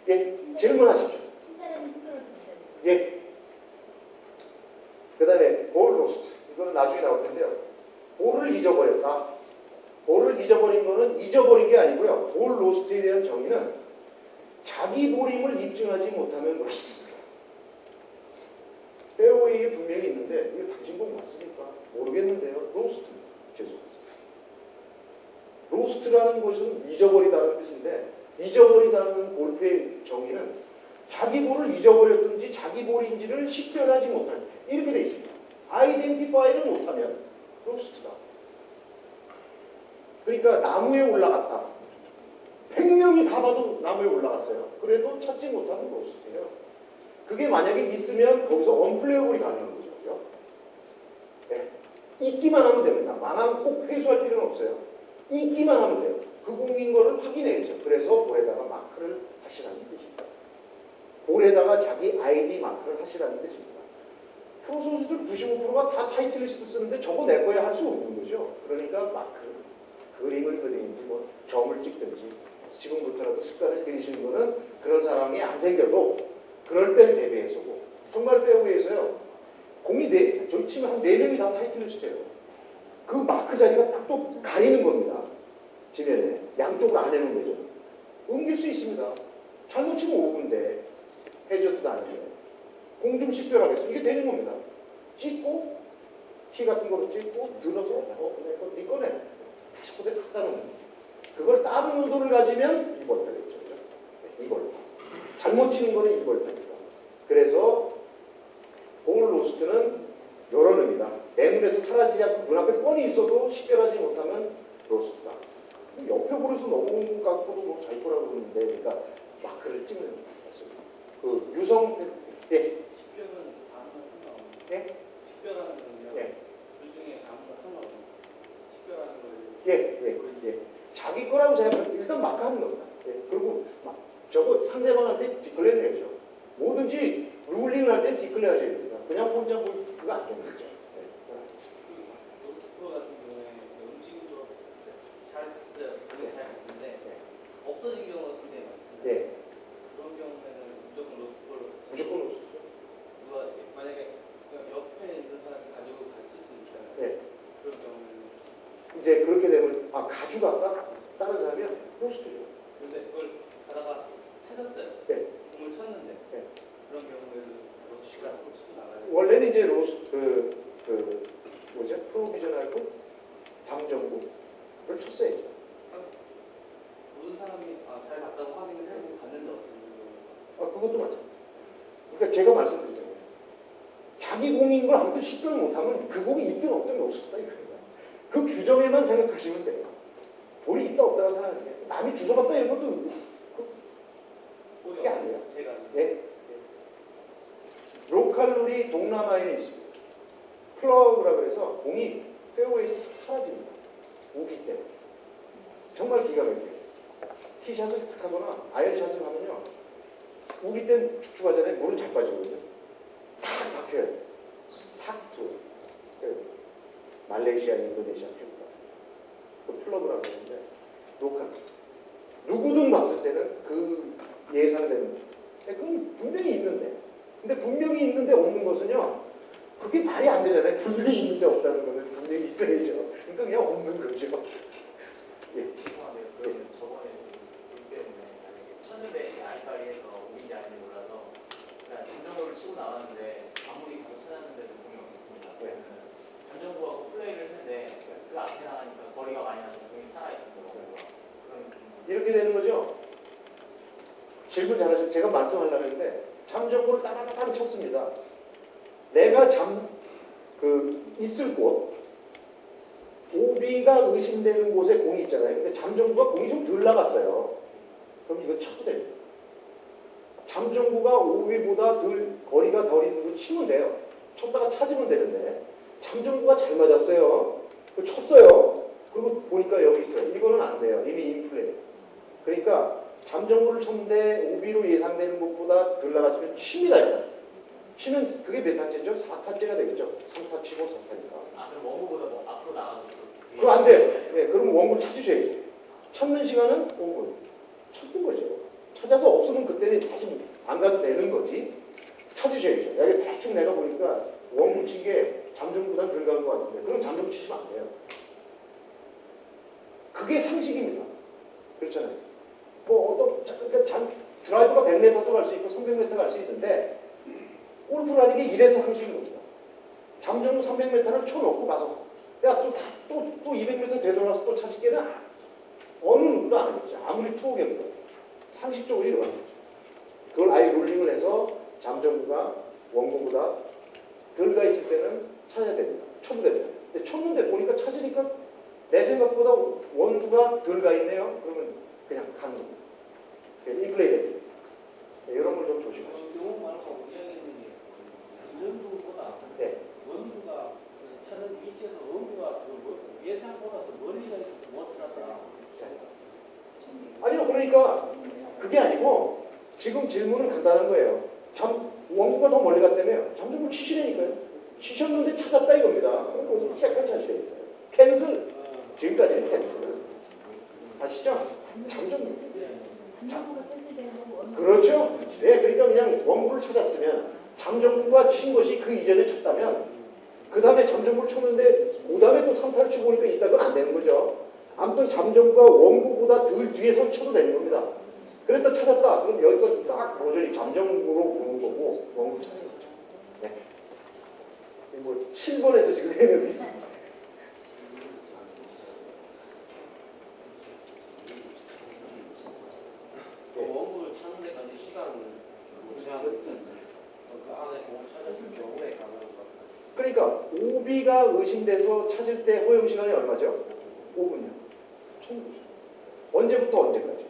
예, 질문하십시오. 예. 그 다음에 볼 로스트. 이거는 나중에 나올 텐데요. 볼을 잊어버렸다. 볼을 잊어버린 거는 잊어버린 게 아니고요. 볼 로스트에 대한 정의는 자기 볼임을 입증하지 못하면 로스트입니다. 페어웨이에 분명히 있는데 이거 당신 공 맞습니까? 모르겠는데요. 로스트입니다. 죄송합니다. 로스트라는 것은 잊어버리다는 뜻인데 잊어버리다는 골프의 정의는 자기 볼을 잊어버렸든지 자기 볼인지를 식별하지 못할 때 이렇게 돼 있습니다. 아이덴티파이를 못하면 로스트다. 그러니까 나무에 올라갔다. 100명이 다 봐도 나무에 올라갔어요. 그래도 찾지 못하는 로스트예요. 그게 만약에 있으면 거기서 언플레이어블이 가능한 거죠. 그죠? 네. 있기만 하면 됩니다. 망한 꼭 회수할 필요는 없어요. 있기만 하면 돼요. 그 공인 거를 확인해야죠. 그래서 볼에다가 마크를 하시라는 뜻입니다. 볼에다가 자기 아이디 마크를 하시라는 뜻입니다. 프로 선수들 95%가 다 타이틀리스트 쓰는데 저거 내 거야 할 수 없는 거죠. 그러니까 마크를 그림을 그리든지 뭐 점을 찍든지 지금부터라도 습관을 들이시는 거는 그런 상황이 안 생겨도 그럴 땐 대비해서고 정말 페어웨이에서요. 공이 저희 치면 한 4명이 다 타이틀리스트예요. 그 마크 자리가 딱 또 가리는 겁니다. 지면에 양쪽으로 안 해놓은 거죠. 옮길 수 있습니다. 잘못 치면 5분데 해저트도 아닌데 공 좀 식별하겠어. 이게 되는 겁니다. 찍고 티 같은 거로 찍고 늘어서 네 거네. 다시 그대로 갖다 놓는 거예요. 그걸 다른 의도를 가지면 2벌타 되죠. 2벌타. 잘못 치는 거는 2벌타입니다. 그래서 볼 로스트는 이런 의미다. 내 눈에서 사라지지 않고 눈앞에 뻔히 있어도 식별하지 못하면 로스트다. 옆에 볼에서 넘어온 것 같고도 뭐 자기 거라고 그러는데 그러니까 마크를 찍는 거죠. 그 유성 예. 식별은 아무나 상관없는 예? 식별하는 거는요. 예. 둘 중에 아무나 상관없는 식별하는 거예요. 예. 자기 거라고 생각하면 일단 마크 하는 겁니다. 예. 그리고 저거 상대방한테 디클레어 해야죠. 뭐든지 룰링을 할 땐 디클레어 하셔야 됩니다. 그냥 혼자 그거 안 되는 거죠. 로스트 같은 경우에 움직임도 잘 됐어요. 그게 잘 됐는데 없어진 경우가 굉장히 많습니다. 네. 그런 경우에는 무조건 로스트로 무조건 로스트. 누가 만약에 옆에 있는 사람이 가지고 갔을 수 있잖아요. 네. 그런 경우에는 이제 그렇게 되면 가져갔다 다른 사람이 로스트죠. 근데 그걸 가다가 찾았어요. 네. 공을 쳤는데 네. 그런 경우에는 로스트가 치고 나가요. 원래는 이제 뭐죠? 프로비전하고 장정구를 쳤어야죠. 모든 사람이 잘 갔다고 확인을 하고 갔는데 어떤 경우? 그것도 맞습니다. 그러니까 제가 말씀드리잖아요. 자기 공인 걸 아무튼 식별 못하면 그 공이 있든 없든 로스트다 이겁니다. 그 규정에만 생각하시면 돼요. 볼이 있다 없다가 생각하는 게 남이 주워갔다 이런 것도 그게 아니에요. 제가 예? 로컬룰이 동남아에는 있습니다. 플러그라 그래서 공이 페어웨이에서 싹 사라집니다. 우기 때문에. 정말 기가 막혀요. 티샷을 탁 하거나 아이언샷을 하면요. 우기 땐 축축하잖아요. 물은 잘 빠지거든요. 탁 박혀요. 싹 들어요. 말레이시아, 인도네시아, 필리핀. 그 플러그라고 하는데 로컬. 누구든 봤을 때는 그 예상되는 거죠. 그건 분명히 있는데. 근데 분명히 있는데 없는 것은요. 그게 말이 안 되잖아요. 분명히 있는데 없다는 거는 분명히 있어야죠. 그러니까 그냥 없는 거죠. 예. 그러면 저번에 그 때문에 만약에 쳤는데 아이파리에서 공인지 아닌지 몰라서 그냥 전정구를 치고 나왔는데 아무리 가서 찾았는데도 공이 없었습니다. 그러면 전정구가 그 플레이를 했는데 그 앞에 나가니까 거리가 많이 나서 공이 살아있었더라고요. 이렇게 되는 거죠. 질문 잘하시고 제가 말씀하려고 했는데 잠정구를 따라따라 쳤습니다. 내가 있을 곳 오비가 의심되는 곳에 공이 있잖아요. 근데 잠정구가 공이 좀 덜 나갔어요. 그럼 이거 쳐도 됩니다. 잠정구가 오비보다 거리가 덜 있는 거 치면 돼요. 쳤다가 찾으면 되는데 잠정구가 잘 맞았어요. 쳤어요. 그리고 보니까 여기 있어요. 이거는 안 돼요. 이미 인플레이. 그러니까 잠정구를 쳤는데 오비로 예상되는 것보다 덜 나갔으면 칩니다. 일단. 치면 그게 몇 타째죠? 4타째가 되겠죠. 3타 치고 4타니까. 그럼 원구보다 뭐 앞으로 나가서 그거 안 돼요. 네, 그럼 원구를 찾으셔야죠. 찾는 시간은 5분. 찾는 거죠. 찾아서 없으면 그때는 다시 안 가도 되는 거지. 찾으셔야죠. 여기 대충 내가 보니까 원구 친 게 잠정구보다 덜 간 것 같은데 그럼 잠정구 치시면 안 돼요. 그게 상식입니다. 그렇잖아요. 뭐 어떤 그러니까 드라이버가 100m도 갈 수 있고 300m 갈 수 있는데 골프라는 게 이래서 상식인 겁니다. 잠정구 300m를 쳐놓고 가서 또 200m 되돌아서 또 차짓게는 어느 누구도 안 하겠죠. 아무리 투어객도 상식적으로 일어나는 거죠. 그걸 아예 룰링을 해서 잠정구가 원고보다 덜 가 있을 때는 찾아야 됩니다. 쳐도 됩니다. 근데 쳤는데 보니까 찾으니까 내 생각보다 원구가 덜 가 있네요. 그러면 그냥 가는 겁니다. 인플레이 됩니다. 이런 걸 좀 조심하시죠. 경우 많고 이야기는 잠정구보다 네. 원구가 차는 위치에서 원구가 예상보다 더 멀리 가 있어서 못 찾았다. 아니요, 그러니까 그게 아니고 지금 질문은 간단한 거예요. 원구가 더 멀리 갔다며요. 잠정구 치시라니까요. 치셨는데 찾았다 이겁니다. 그럼 거기서 시작할 차시라니까요. 캔슬. 지금까지는 캔슬. 아시죠? 잠정구. 그렇죠. 네, 그러니까 그냥 원구를 찾았으면 잠정구가 친 것이 그 이전에 쳤다면 그 다음에 잠정구를 쳤는데 그 다음에 또 3타를 치고 오니까 이따가 안 되는 거죠. 아무튼 잠정구가 원구보다 덜 뒤에서 쳐도 되는 겁니다. 그랬다 찾았다. 그럼 여기까지 싹 모조리 잠정구로 보는 거고 원구 찾는 거죠. 네. 뭐 7번에서 지금 해내고 있습니다. 원고를 찾는 데까지 시간을 제한을 그 안에 공을 찾았을 경우에 가능한 것 같아요. 그러니까 오비가 의심돼서 찾을 때 허용 시간이 얼마죠? 5분이요. 1000분. 언제부터 언제까지?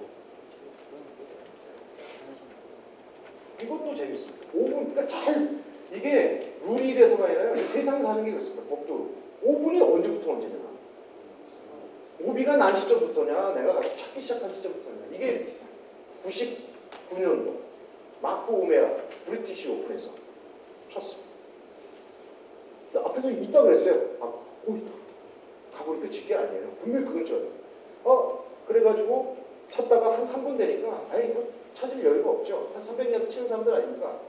이것도 재밌습니다. 5분. 그러니까 이게 룰이 돼서가 아니라 세상 사는 게 그렇습니다. 법도 5분이 언제부터 언제잖아. 오비가 난 시점부터냐, 내가 가서 찾기 시작한 시점부터냐. 이게 99년도 마크 오메라 브리티시 오픈에서 쳤습니다. 앞에서 있다 그랬어요. 가보니까 집게 아니에요. 분명히 그건 쪄요. 그래가지고 찾다가 한 3분 되니까 이거 찾을 여유가 없죠. 한 300야드 치는 사람들 아니니까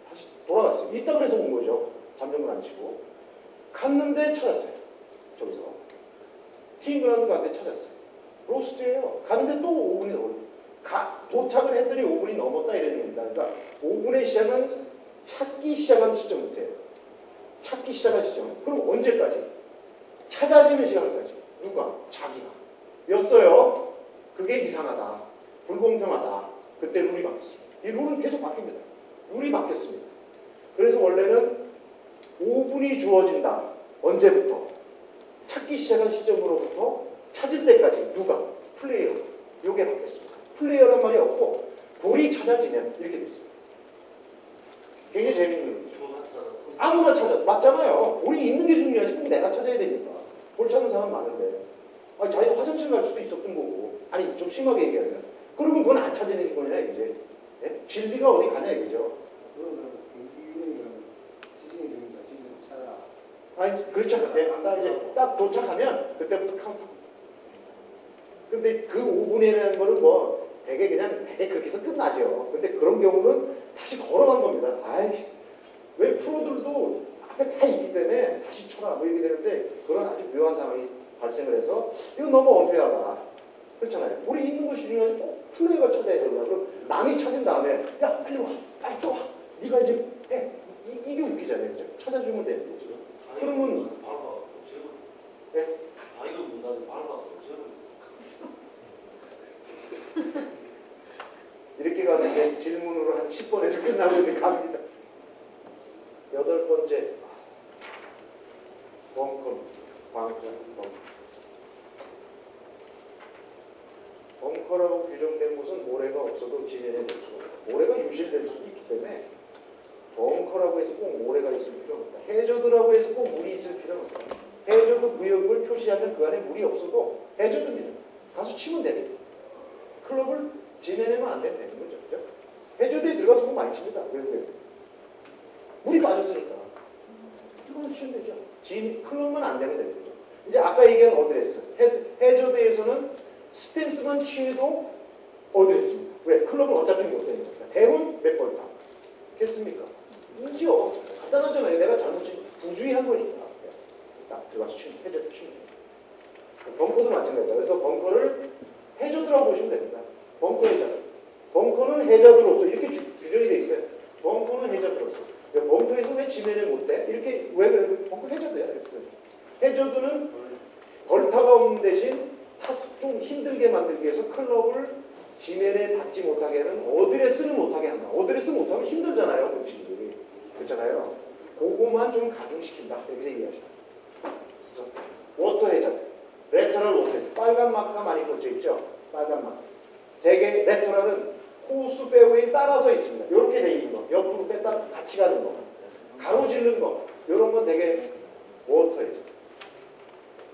다시 돌아갔어요. 있다 그래서 온 거죠. 잠정을 안 치고. 갔는데 찾았어요. 저기서. 티잉그라운드 갔는데 찾았어요. 로스트예요. 가는데 또 5분이 넘어요. 도착을 했더니 5분이 넘었다 이런 얘기입니다. 그러니까 5분의 시작은 찾기 시작한 시점부터예요. 찾기 시작한 시점. 그럼 언제까지? 찾아지는 시간까지. 누가? 자기가. 였어요. 그게 이상하다. 불공평하다. 그때 룰이 바뀌었습니다. 이 룰은 계속 바뀝니다. 룰이 바뀌었습니다. 그래서 원래는 5분이 주어진다. 언제부터? 찾기 시작한 시점으로부터 찾을 때까지. 누가? 플레이어. 요게 바뀌었습니다. 플레이어란 말이 없고 볼이 찾아지면 이렇게 됐습니다. 굉장히 재밌는 거죠. 아무나 찾아. 맞잖아요. 볼이 있는 게 중요하지. 그럼 내가 찾아야 되니까. 볼 찾는 사람 많은데. 자기가 화장실 갈 수도 있었던 거고. 아니 좀 심하게 얘기하면. 그러면 그건 안 찾아지는 거냐 이제. 네? 진리가 어디 가냐 이거죠. 그러면 이유는 지진이 됩니다. 지진 찾아. 아니 그렇죠. 네. 이제 딱 도착하면 그때부터 카운트합니다. 근데 그 5분이라는 거는 뭐 되게 그렇게 해서 끝나죠. 근데 그런 경우는 다시 걸어간 겁니다. 아이씨. 왜 프로들도 앞에 다 있기 때문에 다시 쳐라 뭐 이렇게 되는데 그런 아주 묘한 상황이 발생을 해서 이건 너무 언페어하다. 그렇잖아요. 볼이 있는 것이 중요하지 꼭 플레이가 찾아야 된다. 그럼 남이 찾은 다음에 야 빨리 와. 빨리 또 와. 네가 이제 해. 이게 웃기잖아요. 그죠? 찾아주면 되는 거지. 그러면 네? 다이도 문단을 밟아서 이렇게 가는데 질문으로 한 10번에서 끝나고 이렇게 갑니다. 8번째 벙커라고 규정된 곳은 모래가 없어도 지면에 될 수가 없다. 모래가 유실될 수도 있기 때문에 벙커라고 해서 꼭 모래가 있을 필요는 없다. 해저드라고 해서 꼭 물이 있을 필요는 없다. 해저드 구역을 표시하면 그 안에 물이 없어도 해저드입니다. 가서 치면 됩니다. 클럽을 지내내면 안 되는 거죠. 그죠? 해저드에 들어가서 공 많이 칩니다. 왜? 물이 빠졌으니까. 들어가서 치면 되죠. 클럽만 안 되면 되는 거죠. 이제 아까 얘기한 어드레스. 해저드에서는 스탠스만 취해도 어드레스입니다. 왜? 클럽은 어차피 못 되는 거니까. 대본 몇 번 다. 겠습니까? 이지요. 간단하잖아요. 내가 잘못 부주의한 거니까. 딱 들어가서 치면 해저드 치면 돼요. 벙커도 마찬가지다. 그래서 벙커를 해저드라고 보시면 됩니다. 벙커 해저드. 벙커는 해저드로서 이렇게 규정이 돼 있어요. 벙커는 해저드로서. 벙커에서 왜 지면에 못 대? 이렇게 왜 그래? 벙커 해저드야. 해저드는 벌타가 없는 대신 타수 좀 힘들게 만들기 위해서 클럽을 지면에 닿지 못하게 하는 어드레스를 못하게 한다. 어드레스 못하면 힘들잖아요. 공식들이. 그렇잖아요. 그거만 좀 가중시킨다. 이렇게 얘기하시죠. 워터 해저드. 레터럴 워터 해저드. 빨간 마크가 많이 꽂혀 있죠. 빨간 마크. 대개 레터럴은 코스 페어웨이 따라서 있습니다. 이렇게 돼 있는 거. 옆으로 뺐다 같이 가는 거. 가로지르는 거. 이런 건 되게 워터 해저드.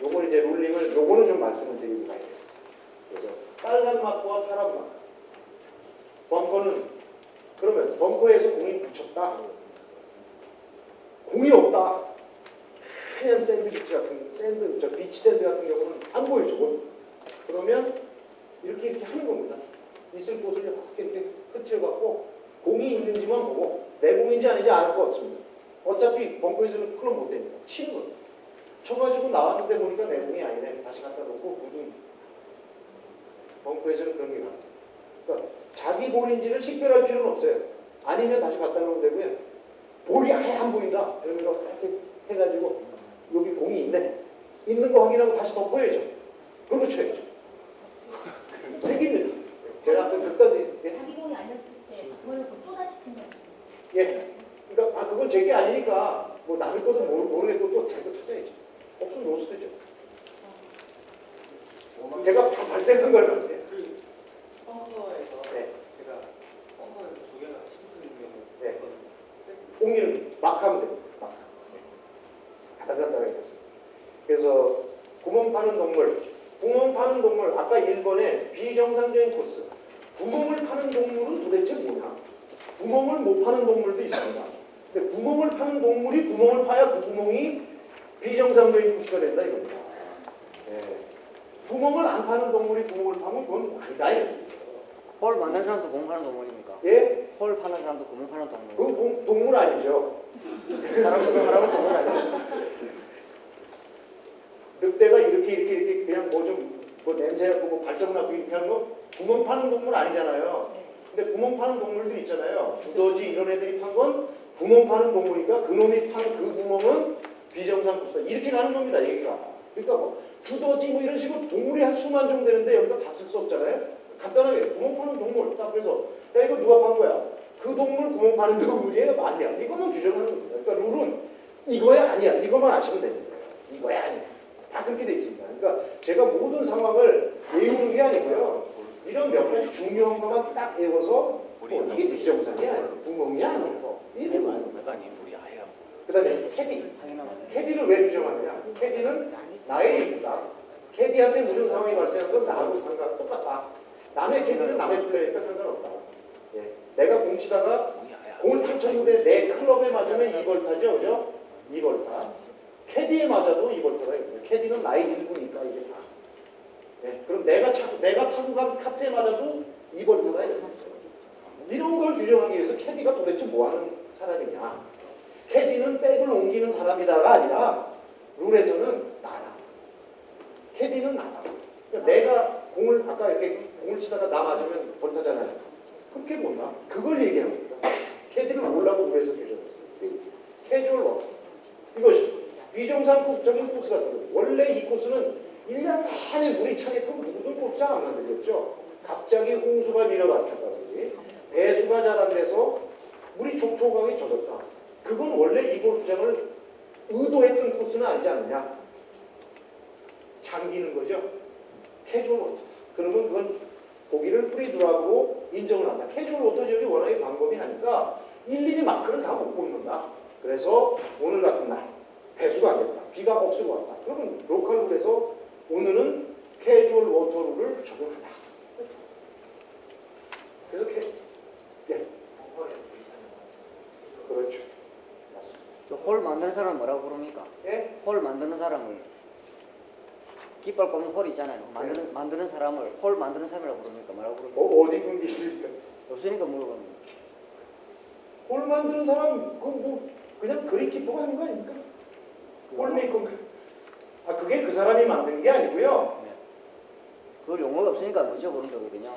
요건 이제 룰링을 요거는 좀 말씀을 드리고 가야 되겠어요. 그래서 빨간 마크와 파란 마크. 벙커는 그러면 벙커에서 공이 붙였다. 공이 없다. 하얀 샌드 비치 같은 비치 샌드 같은 경우는 안 보이죠. 그러면 이렇게 하는 겁니다. 있을 곳을 이렇게 흩어 갖고 공이 있는지만 보고 내 공인지 아닌지 알 거 없습니다. 어차피 벙커에서는 클럽 못 됩니다. 치는 거예요. 쳐가지고 나왔는데 보니까 내 공이 아니네. 다시 갖다 놓고 굳은 벙커에서는 그런 게 나옵니다. 그러니까 자기 볼인지를 식별할 필요는 없어요. 아니면 다시 갖다 놓으면 되고요. 볼이 아예 안 보인다. 이런 거 이렇게 해가지고 여기 공이 있네. 있는 거 확인하고 다시 덮어야죠. 그리고 쳐야죠. 색입니다. 제가 아까 그까지 자기 공이 아니었을 때 그거를 또 다시 친다. 예. 그러니까 그건 제게 아니니까 뭐 남의 것도 모르겠고 또 자기 거 찾아야지. 없으면 놓을 수도 있죠. 제가 발생한 걸 말해요. 펑커에서 네. 제가 펑커에서 두 개가 치부수는 경우 네. 옹기는 막 하면 됩니다. 막. 간단하게 했어요. 그래서 구멍 파는 동물. 구멍 파는 동물. 아까 1번에 비정상적인 코스. 구멍을 파는 동물은 도대체 뭐냐? 구멍을 못 파는 동물도 있습니다. 근데 구멍을 파는 동물이 구멍을 파야 그 구멍이 비정상적인 코스가 된다 이겁니다. 네. 구멍을 안 파는 동물이 구멍을 파면 그건 아니다 이겁니다. 홀 만든 사람도 구멍 파는 동물입니까? 예? 홀 파는 사람도 구멍 파는 동물. 그건 동물 아니죠. 사람은 동물 아니에요. 늑대가 이렇게 그냥 뭐 냄새하고 뭐 발정 나고 이렇게 하는 거 구멍 파는 동물 아니잖아요. 근데 구멍 파는 동물들 있잖아요. 두더지 이런 애들이 판 건 구멍 파는 동물이니까 그놈이 판 그 구멍은 비정상 코스다. 이렇게 가는 겁니다. 얘기가. 그러니까 뭐 두더지 뭐 이런 식으로 동물이 한 수만 종 되는데 여기다 다 쓸 수 없잖아요. 간단하게 구멍 파는 동물 딱 그래서 야 이거 누가 판 거야? 그 동물 구멍 파는 동물이에요? 아니야. 이것만 규정하는 겁니다. 그러니까 룰은 이거야 아니야. 이것만 아시면 됩니다. 이거야 아니야. 다 그렇게 돼 있습니다. 그러니까 제가 모든 상황을 외우는 게 아니고요. 이런 몇 가지 중요한 것만 딱 외워서 이게 비정상이 아니고 구멍이 아니고 이렇게 말하는 거예요. 그 다음에 캐디. 캐디를 왜 규정하느냐? 캐디는 나의 일이다. 캐디한테 무슨 상황이 발생한 건 나하고 똑같다. 남의 캐디는 남의 플레이니까 상관없다. 예. 내가 공 치다가 공을 탁 쳤는데 내 클럽에 맞으면 2벌타죠. 그죠? 2벌타. 캐디에 맞아도 2벌타가 있거든요. 캐디는 나의 일부니까 이게 다. 예. 그럼 내가 타고 간 카트에 맞아도 2벌타가 있거든요. 이런 걸 규정하기 위해서 캐디가 도대체 뭐 하는 사람이냐? 캐디는 백을 옮기는 사람이다가 아니라 룰에서는 나다. 캐디는 나다. 그러니까 내가 공을 아까 이렇게 공을 치다가 나 맞으면 벌타잖아요. 그렇게 못나? 그걸 얘기하는 겁니다. 캐디를 몰라고 룰에서 규정했어요. 캐주얼 워터. 이것이 비정상적인 코스 같은 거예요. 원래 이 코스는 1년 내내 물이 차게끔 누구든 골프장 안 만들겠죠. 갑자기 홍수가 밀어닥쳤다든지 배수가 잘 안 돼서 물이 촉촉하게 젖었다. 그건 원래 이 골프장을 의도했던 코스는 아니지 않느냐. 잠기는 거죠. 캐주얼 워터. 그러면 그건 고기를 프리드랍으로 인정을 한다. 캐주얼 워터 지역이 워낙에 광범위하니까 일일이 마크를 다 못 뽑는다. 그래서 오늘 같은 날 배수가 안 됐다. 비가 억수로 왔다. 그러면 로컬 룰에서 오늘은 캐주얼 워터 룰을 적용한다. 그래서 예. 그렇죠. 홀 만드는 사람은 뭐라고 부릅니까? 예? 홀 만드는 사람을 깃발 꽂는 홀 있잖아요. 만드는 사람을 홀 만드는 사람이라고 부릅니까? 뭐라고 부릅니까? 어디 그런 게 있습니까? 없으니까 물어봅니다. 홀 만드는 사람 그건 뭐 그냥 그린키퍼가 하는 거 아닙니까? 홀메이커 아, 그게 그 사람이 만든 게 아니고요. 그 용어가 없으니까 묻어보는 거거든요.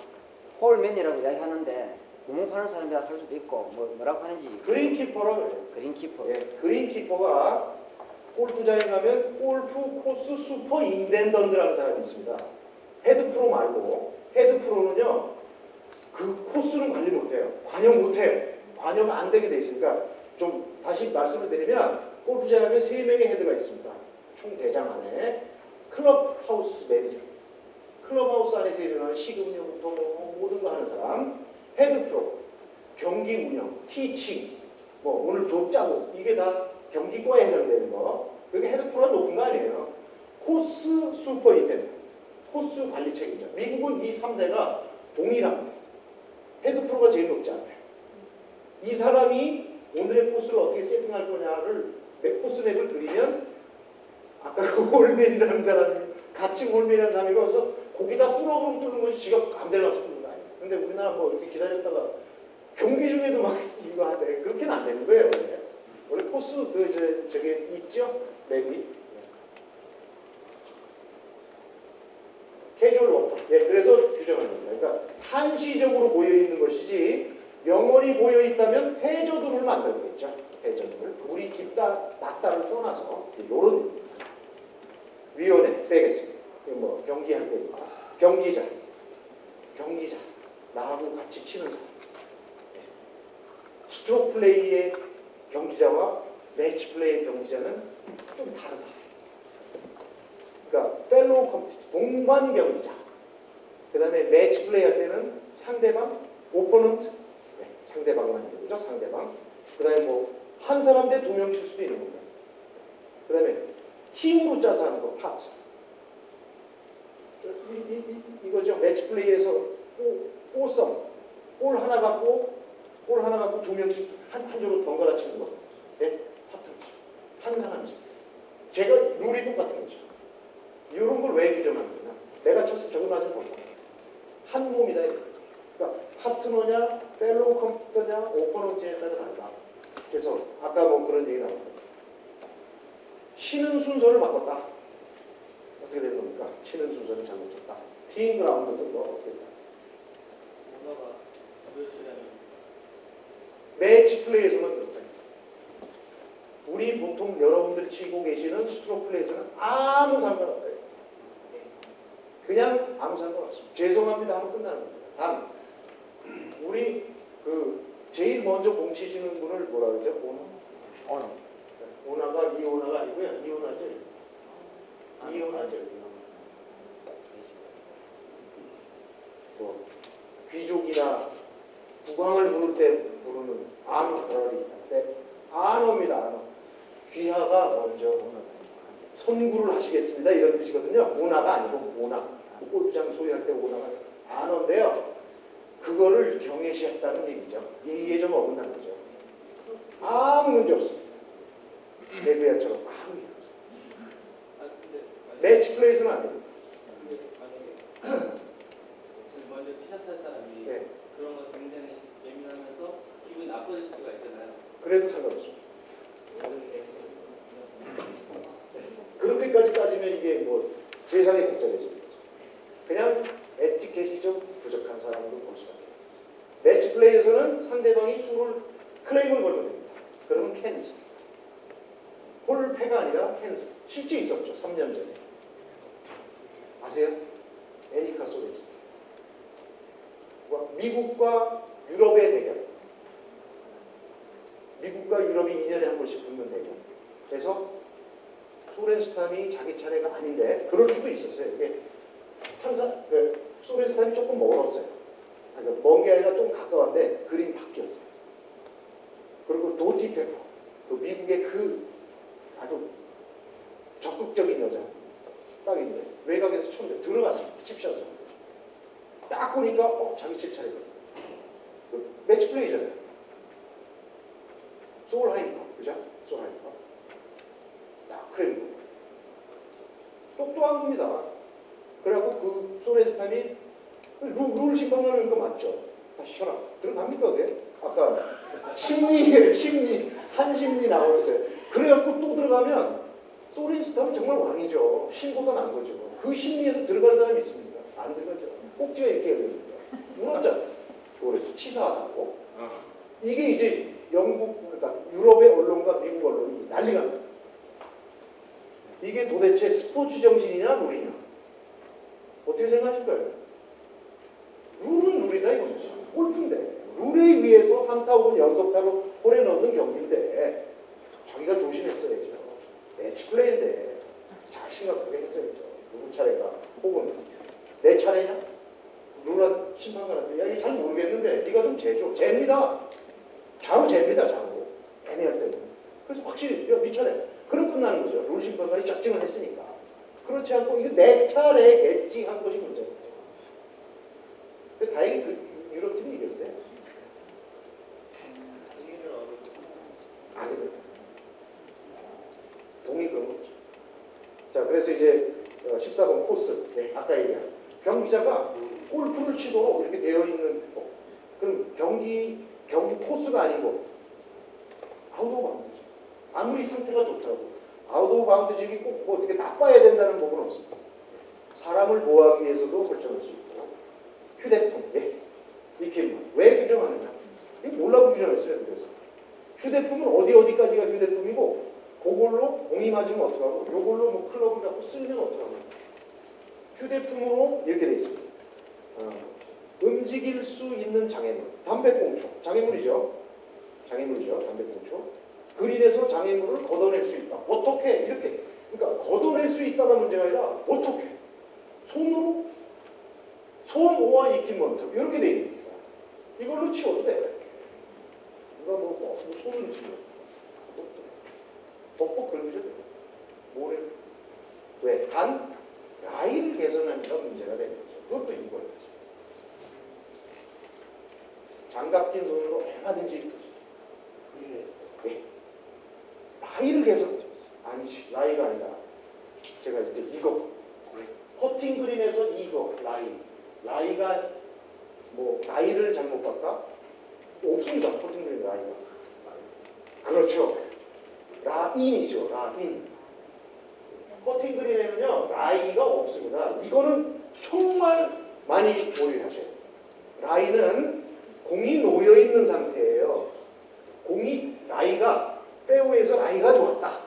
홀맨이라고 이야기하는데 구멍 파는 사람이라 할 수도 있고 뭐라고 하는지 그린키퍼라고 그래요. 그린키퍼. 예, 그린키퍼가 골프장에 가면 골프 코스 슈퍼 인텐던트라는 사람이 있습니다. 헤드 프로 말고 헤드 프로는요 그 코스는 관리 못해요. 관여 못해요. 관여가 안 되게 돼 있으니까 좀 다시 말씀을 드리면 골프장에 가면 3명의 헤드가 있습니다. 총 대장 안에 클럽하우스 매니저, 클럽하우스 안에서 일어나는 시급료부터 뭐 모든 거 하는 사람, 헤드 프로, 경기 운영, 티칭, 뭐 오늘 조 짜고 이게 다 경기과에 해당되는 거. 여기 헤드 프로가 높은 거 아니에요. 코스 슈퍼인텐던트, 코스 관리 책임자. 미국은 이 3대가 동일합니다. 헤드 프로가 제일 높지 않아요. 이 사람이 오늘의 코스를 어떻게 세팅할 거냐를 코스맵을 그리면 아까 그 홀맨이라는 사람이 같이 홀맨이라는 사람이 가서 거기다 뚫어그럼 뚫는 것이 지가 맘대로 가서 뚫는 거 아니에요. 근데 우리나라 뭐 이렇게 기다렸다가 경기 중에도 막 이거 하는데 그렇게는 안 되는 거예요. 원래 코스 저게 있죠? 맵이. 캐주얼 워터. 예, 그래서 규정하는 겁니다. 그러니까 한시적으로 모여있는 것이지 영원히 모여있다면 해저드를 만들겠죠. 해저드를. 물이 깊다, 낮다를 떠나서 요런 위원회 빼겠습니다. 뭐 경기할 때니까. 경기자. 나하고 같이 치는 사람. 스트로크 플레이의 경기자와 매치 플레이의 경기자는 좀 다르다. 그러니까 펠로우 컴피티, 동반 경기자. 그 다음에 매치 플레이 할 때는 상대방, 오포넌트, 네, 상대방만 있는 거죠. 상대방. 그 다음에 뭐 한 사람 대 2명 칠 수도 있는 겁니다. 그 다음에 팀으로 짜서 하는 거, 파트. 이거죠. 매치 플레이에서 4썸. 골 하나 갖고 2명씩 한 조로 번갈아 치는 거. 예? 파트너죠. 한 사람이죠. 제가 룰이 똑같은 거죠. 이런 걸 왜 규정하는 거냐. 내가 쳤을 때 저거 맞으면 벌써 한 몸이다. 그러니까 파트너냐, 펠로우 컴퓨터냐, 오퍼넌트에 따라 다르다. 그래서 아까 뭐 그런 얘기 나왔거든요. 치는 순서를 바꿨다. 어떻게 되는 겁니까? 치는 순서를 잘못 쳤다. 티잉 그라운드도 뭐 어떻게 됐다. 뭔가가 보여주려면 매치 플레이에서만 그렇다. 우리 보통 여러분들이 치고 계시는 스트로크 플레이에서는 아무 상관없다. 그냥 아무 상관없습니다. 죄송합니다 하면 끝나는 겁니다. 단 우리 제일 먼저 공 치시는 분을 뭐라 그러죠? 오너. 오너가 이오너가 아니고요. 이오너죠. 이오너죠. 뭐 귀족이나 국왕을 부를 때 부르는 아노 버리 때 아노입니다. 아노. 귀하가 먼저 선구를 하시겠습니다. 이런 뜻이거든요. 오나가 아니고 오나. 골프장 소유할 때 오나가 아노인데요. 그거를 경외시했다는 얘기죠. 예의에 좀 어긋난 거죠. 아무 문제 없습니다. 레비아처럼 아무 문제 없습니다. 매치 플레이에서는 안 됩니다. 만약에 먼저 티셔츠 할 사람이 네. 그런 거 굉장히 예민하면서 기분이 나빠질 수가 있잖아요. 그래도 상관없습니다. 그렇게까지 따지면 이게 뭐 세상이 복잡해집니다. 그냥 에티켓이 좀 부족한 사람으로 볼 수가 있습니다. 매치 플레이에서는 상대방이 수를 클레임을 걸면 됩니다. 그러면 캔슬. 홀패가 아니라 캔슬. 실제 있었죠. 3년 전에. 아세요? 애니카 소리스트. 미국과 유럽의 대결. 미국과 유럽이 2년에 한 번씩 붙는 대결. 그래서 소렌스탐이 자기 차례가 아닌데 그럴 수도 있었어요. 이게 항상 소렌스탐이 조금 멀었어요. 먼 게 아니라 좀 가까운데 그림이 바뀌었어요. 그리고 도티 페퍼, 그 미국의 그 아주 적극적인 여자 딱 있는데 외곽에서 처음 들어갔습니다. 칩샷을. 딱 보니까 자기 칠 차례가. 매치 플레이잖아요. 솔하이퍼, 그죠? 솔하이퍼. 딱 크레미고. 똑똑한 겁니다. 그래갖고 그 소렌스탐이 룰 심판관을 거 맞죠? 다시 쳐라. 들어갑니까 그게? 아까 심리 한심리 나오는데 그래갖고 또 들어가면 소렌 스탑은 정말 왕이죠. 신보다 난 거죠. 그 심리에서 들어갈 사람이 있습니까? 안 들어가죠. 꼭지가 이렇게 열립니다. 울었잖아요. 그래서 치사하다고. 이게 이제 영국, 그러니까 유럽의 언론과 미국 언론이 난리가 납니다. 이게 도대체 스포츠 정신이냐 룰이냐? 어떻게 생각하실까요? 룰은 룰이다 이거죠. 골프인데 룰에 의해서 한타 혹은 연속타로 홀에 넣는 경기인데 자기가 조심했어야죠. 매치 플레이인데 잘 심각하게 했어야죠. 누구 차례가 혹은 내 차례냐? 누구나 심판관한테 야 이게 잘 모르겠는데 네가 좀 재줘. 잽니다. 좌우 잽니다. 좌우. 애매할 때는. 그래서 확실히 야 네 차례. 그럼 끝나는 거죠. 룰 심판관이 작정을 했으니까. 그렇지 않고 이거 내 차례겠지 한 것이 문제죠. 근데 다행히 그 유럽팀이 이겼어요. 아, 그래. 동의 그런 거죠. 자, 그래서 이제 14번 코스. 네, 아까 얘기한. 경기자가 골프를 치도록 이렇게 되어 있는 거. 그럼 경기 코스가 아니고 아웃 오브 바운드죠. 아무리 상태가 좋다고 아웃 오브 바운드직이 꼭 뭐 어떻게 나빠야 된다는 법은 없습니다. 사람을 보호하기 위해서도 설정할 수 있고 휴대폰, 예. 이렇게 왜 규정하느냐? 이거 몰라고 규정했어요. 그래서 휴대폰은 어디까지가 휴대폰이고 그걸로 공이 맞으면 어떡하고 요걸로 뭐 클럽을 갖고 쓰면 어떡하고 휴대폰으로 이렇게 돼 있습니다. 움직일 수 있는 장애물, 담배꽁초, 장애물이죠. 담배꽁초. 그린에서 장애물을 걷어낼 수 있다. 어떻게? 이렇게. 그러니까 걷어낼 수 있다가 문제가 아니라 어떻게? 손으로? 손, 오와 익힌 먼저 이렇게 돼 있는 겁니다. 이걸로 치워도 돼요. 누가 뭐 손으로 치워. 뻑뻑 긁으셔도 돼요. 뭐래? 왜? 단 라인을 개선하니까 문제가 되는 거죠. 그것도 이거예요. 장갑 낀 손으로 얼마든지 이렇게 네. 라이를 개선하죠. 아니지. 라이가 아니라 제가 이제 이거 퍼팅 그린에서 이거 라이가 뭐 라이를 잘못 봤다? 없습니다. 퍼팅 그린 라이가. 그렇죠. 라인이죠. 라인. 퍼팅 그린에는요 라이가 없습니다. 이거는 정말 많이 오해하셔야 돼요. 라이는 공이 놓여 있는 상태예요. 공이 라이가 페어웨이에서 라이가 좋았다.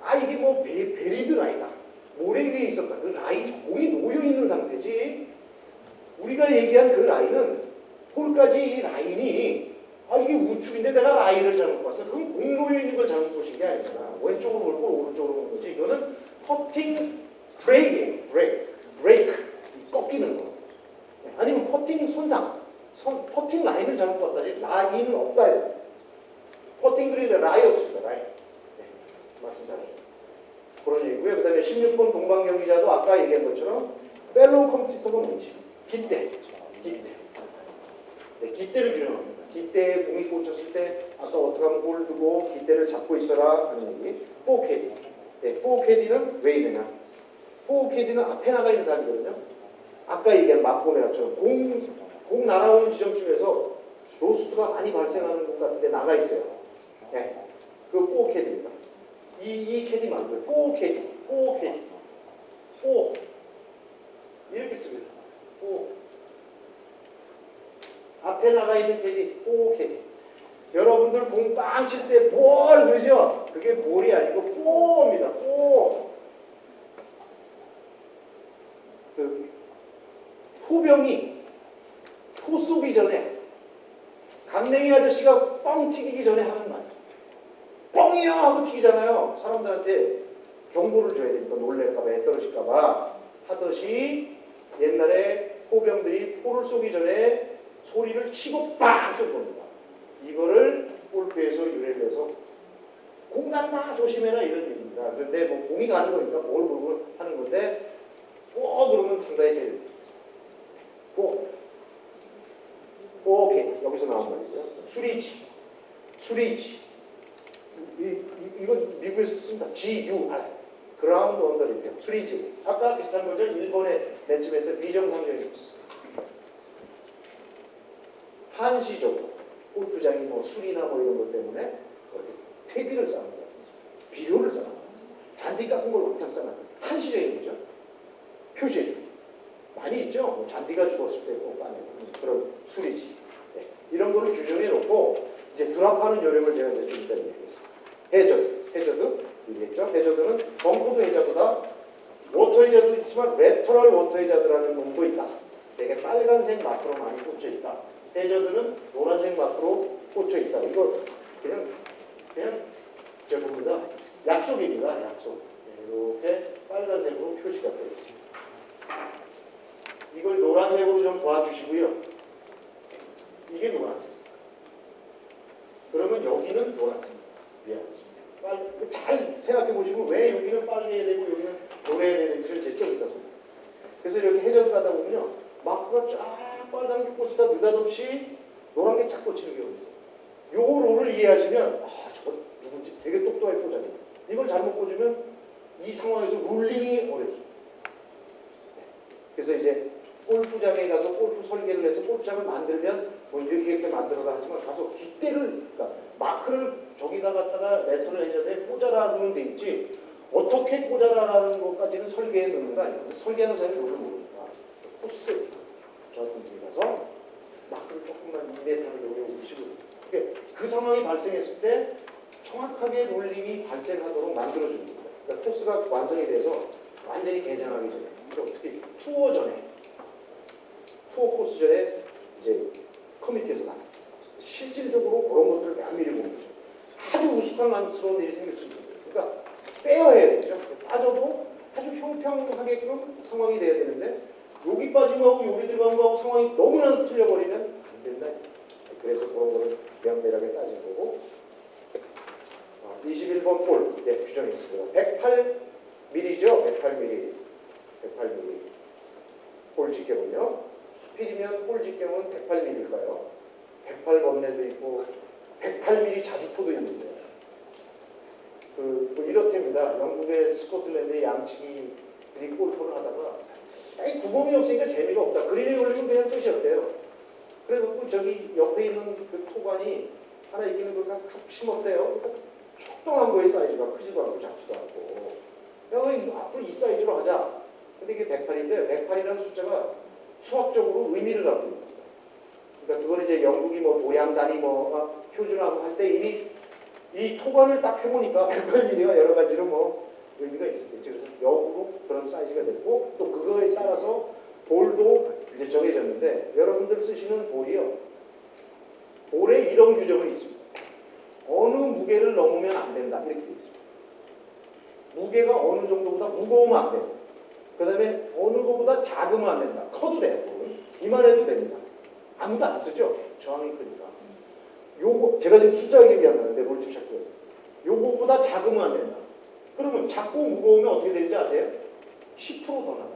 아 이게 뭐 베리드 라이다. 모래 위에 있었다. 그 라이 공이 놓여 있는 상태지. 우리가 얘기한 그 라인은 홀까지 이 라인이 아 이게 우측인데 내가 라이를 잘못 봤어. 그럼 공 놓여 있는 걸 잘못 보신 게 아니잖아. 왼쪽으로 볼 거 오른쪽으로 보는 거지. 이거는 퍼팅 브레이크 꺾이는 거. 아니면 퍼팅 손상. 퍼팅 라인을 잘못 봤다지 라인은 없다. 퍼팅 그린에 라이 없습니다. 라이. 네, 말씀 잘하셨습니다. 그런 얘기고요. 그 다음에 16번 동방 경기자도 아까 얘기한 것처럼 펠로우 컴퓨터가 뭔지 깃대. 네, 깃대를 규정합니다. 깃대에 공이 꽂혔을 때 아까 어떻게 하면 골 두고 깃대를 잡고 있어라 하는 얘기. 4캐디. 네, 4캐디는 왜 있느냐? 4캐디는 앞에 나가 있는 사람이거든요. 아까 얘기한 마코메라처럼 공 날아오는 지점 중에서 로스트가 많이 발생하는 것 같은데 나가 있어요. 네, 그 4캐디입니다. 이 캐디 말고요. 4캐디. 4 이렇게 씁니다. 4 앞에 나가 있는 캐디, 4캐디. 여러분들 공 빵 칠 때 볼 그러죠? 그게 볼이 아니고 4입니다. 4. 그 후병이 포 쏘기 전에 강냉이 아저씨가 뻥 튀기기 전에 하는 말. 뻥이야 하고 튀기잖아요. 사람들한테 경고를 줘야 되니까 놀랄까봐 해 떨어질까봐 하듯이 옛날에 포병들이 포를 쏘기 전에 소리를 치고 빵 쏘는 겁니다. 이거를 골프에서 유래를 해서 공 간다 조심해라 이런 얘기입니다. 그런데 뭐 공이 가는 거니까 뭘 그러고 하는 건데 그러면 상당히 세요. 오케이 여기서 나온 말이고요. 수리지. 이건 미국에서 씁니다. GUR 그라운드 언더 리페어 수리지. 아까 비슷한 거죠. 일본에 맨 처음에 했던 비정상적인 한시적으로 골프장이 뭐 술이나 뭐 이런 것 때문에 퇴비를 쌓는 거야. 비료를 쌓는 거야. 잔디 깎은 걸 왕창 쌓아놔. 한시적인 거죠. 표시해주고. 많이 있죠. 뭐 잔디가 죽었을 때 꼭 안에 그런 수리지. 네. 이런 거를 규정해 놓고 이제 드랍하는 요령을 제가 이제 좀 이따 얘기하겠습니다. 해저드 얘기했죠. 해저드는 벙커드 해저드다. 워터 해저드 있지만 레터럴 워터 해저드라는 놈도 있다. 되게 빨간색 마크로 많이 꽂혀 있다. 해저드는 노란색 마크로 꽂혀 있다. 이거 그냥 제가 봅니다. 약속입니다. 약속. 이렇게 빨간색으로 표시가 되어 있습니다. 이걸 노란색으로 좀 봐주시고요. 이게 노란색. 그러면 여기는 노란색. 미안합니다. 잘 생각해 보시면 왜 여기는 빨개야 되고 여기는 노래야 되는지를 제가 좀 이따 봅니다. 그래서 이렇게 해저드 가다 보면요. 마크가 쫙 빨간 게 꽂히다 느닷없이 노란 게 쫙 꽂히는 경우가 있어요. 요 롤을 이해하시면 저거 누군지 되게 똑똑하게 꽂아요. 이걸 잘못 꽂으면 이 상황에서 룰링이 어렵습니다. 그래서 이제 골프장에 가서 골프 설계를 해서 골프장을 만들면 뭐 이렇게 만들어라 하지만 가서 깃대를 그러니까 마크를 저기다 갖다가 레터를 해저드에 꽂아라는 돼 있지 어떻게 꽂아라라는 것까지는 설계해 놓는 거 아니에요. 설계하는 사람이 룰을 모르니까 코스 세팅 저 같은 분이 가서 마크를 조금만 2m를 여기 올리시고 그 상황이 발생했을 때 정확하게 롤링이 발생하도록 만들어주는 거예요. 그러니까 코스가 완성이 돼서 완전히 개장하기 전에 그러니까 특히 투어 전에 투어 코스 전에 이제 커뮤니티에서 나 실질적으로 그런 것들을 면밀히 보는 거죠. 아주 우스꽝스러운 일이 생길 수 있거든요. 그러니까 빼어야 되죠. 빠져도 아주 평평하게끔 상황이 돼야 되는데 여기 빠진 거하고 여기 들어간 거하고 상황이 너무나 틀려버리면 안 된다. 그래서 그런 거를 면밀하게 따진 거고 21번 볼 네, 규정했습니다. 108mm죠. 108mm. 108mm. 볼 직경은요. 수필이면 볼 직경은 108mm일까요? 108번뇌도 있고 108mm 자주포도 있는데 뭐 이렇답니다. 영국의 스코틀랜드의 양치기들이 골프를 하다가 구멍이 없으니까 재미가 없다. 그린에 올리면 그냥 끝이 없대요. 그래서 저기 옆에 있는 그 토관이 하나 있기는 그가 심었대요. 적당한 거의 사이즈가 크지도 않고 작지도 않고 야, 앞으로 이 사이즈로 하자. 근데 이게 108인데 108이라는 숫자가 수학적으로 의미를 갖고 있는 겁니다. 그러니까 그걸 이제 영국이 뭐 도양 단위 뭐 표준화하고 할 때 이미 이 토관을 딱 해보니까 108mm가 여러 가지로 뭐 의미가 있습니다. 그래서 역으로 그런 사이즈가 됐고 또 그거에 따라서 볼도 이제 정해졌는데 여러분들 쓰시는 볼이요. 볼에 이런 규정이 있습니다. 어느 무게를 넘으면 안 된다. 이렇게 되어 있습니다. 무게가 어느 정도보다 무거우면 안 되고 그 다음에 어느 것보다 작으면 안 된다. 커도 돼요. 이만해도 됩니다. 아무도 안 쓰죠. 저항이 크니까. 요거 제가 지금 숫자 기억이 안 나는데 롤집 시작해서 요거보다 작으면 안 된다. 그러면 작고 무거우면 어떻게 되는지 아세요? 10% 더 나가요.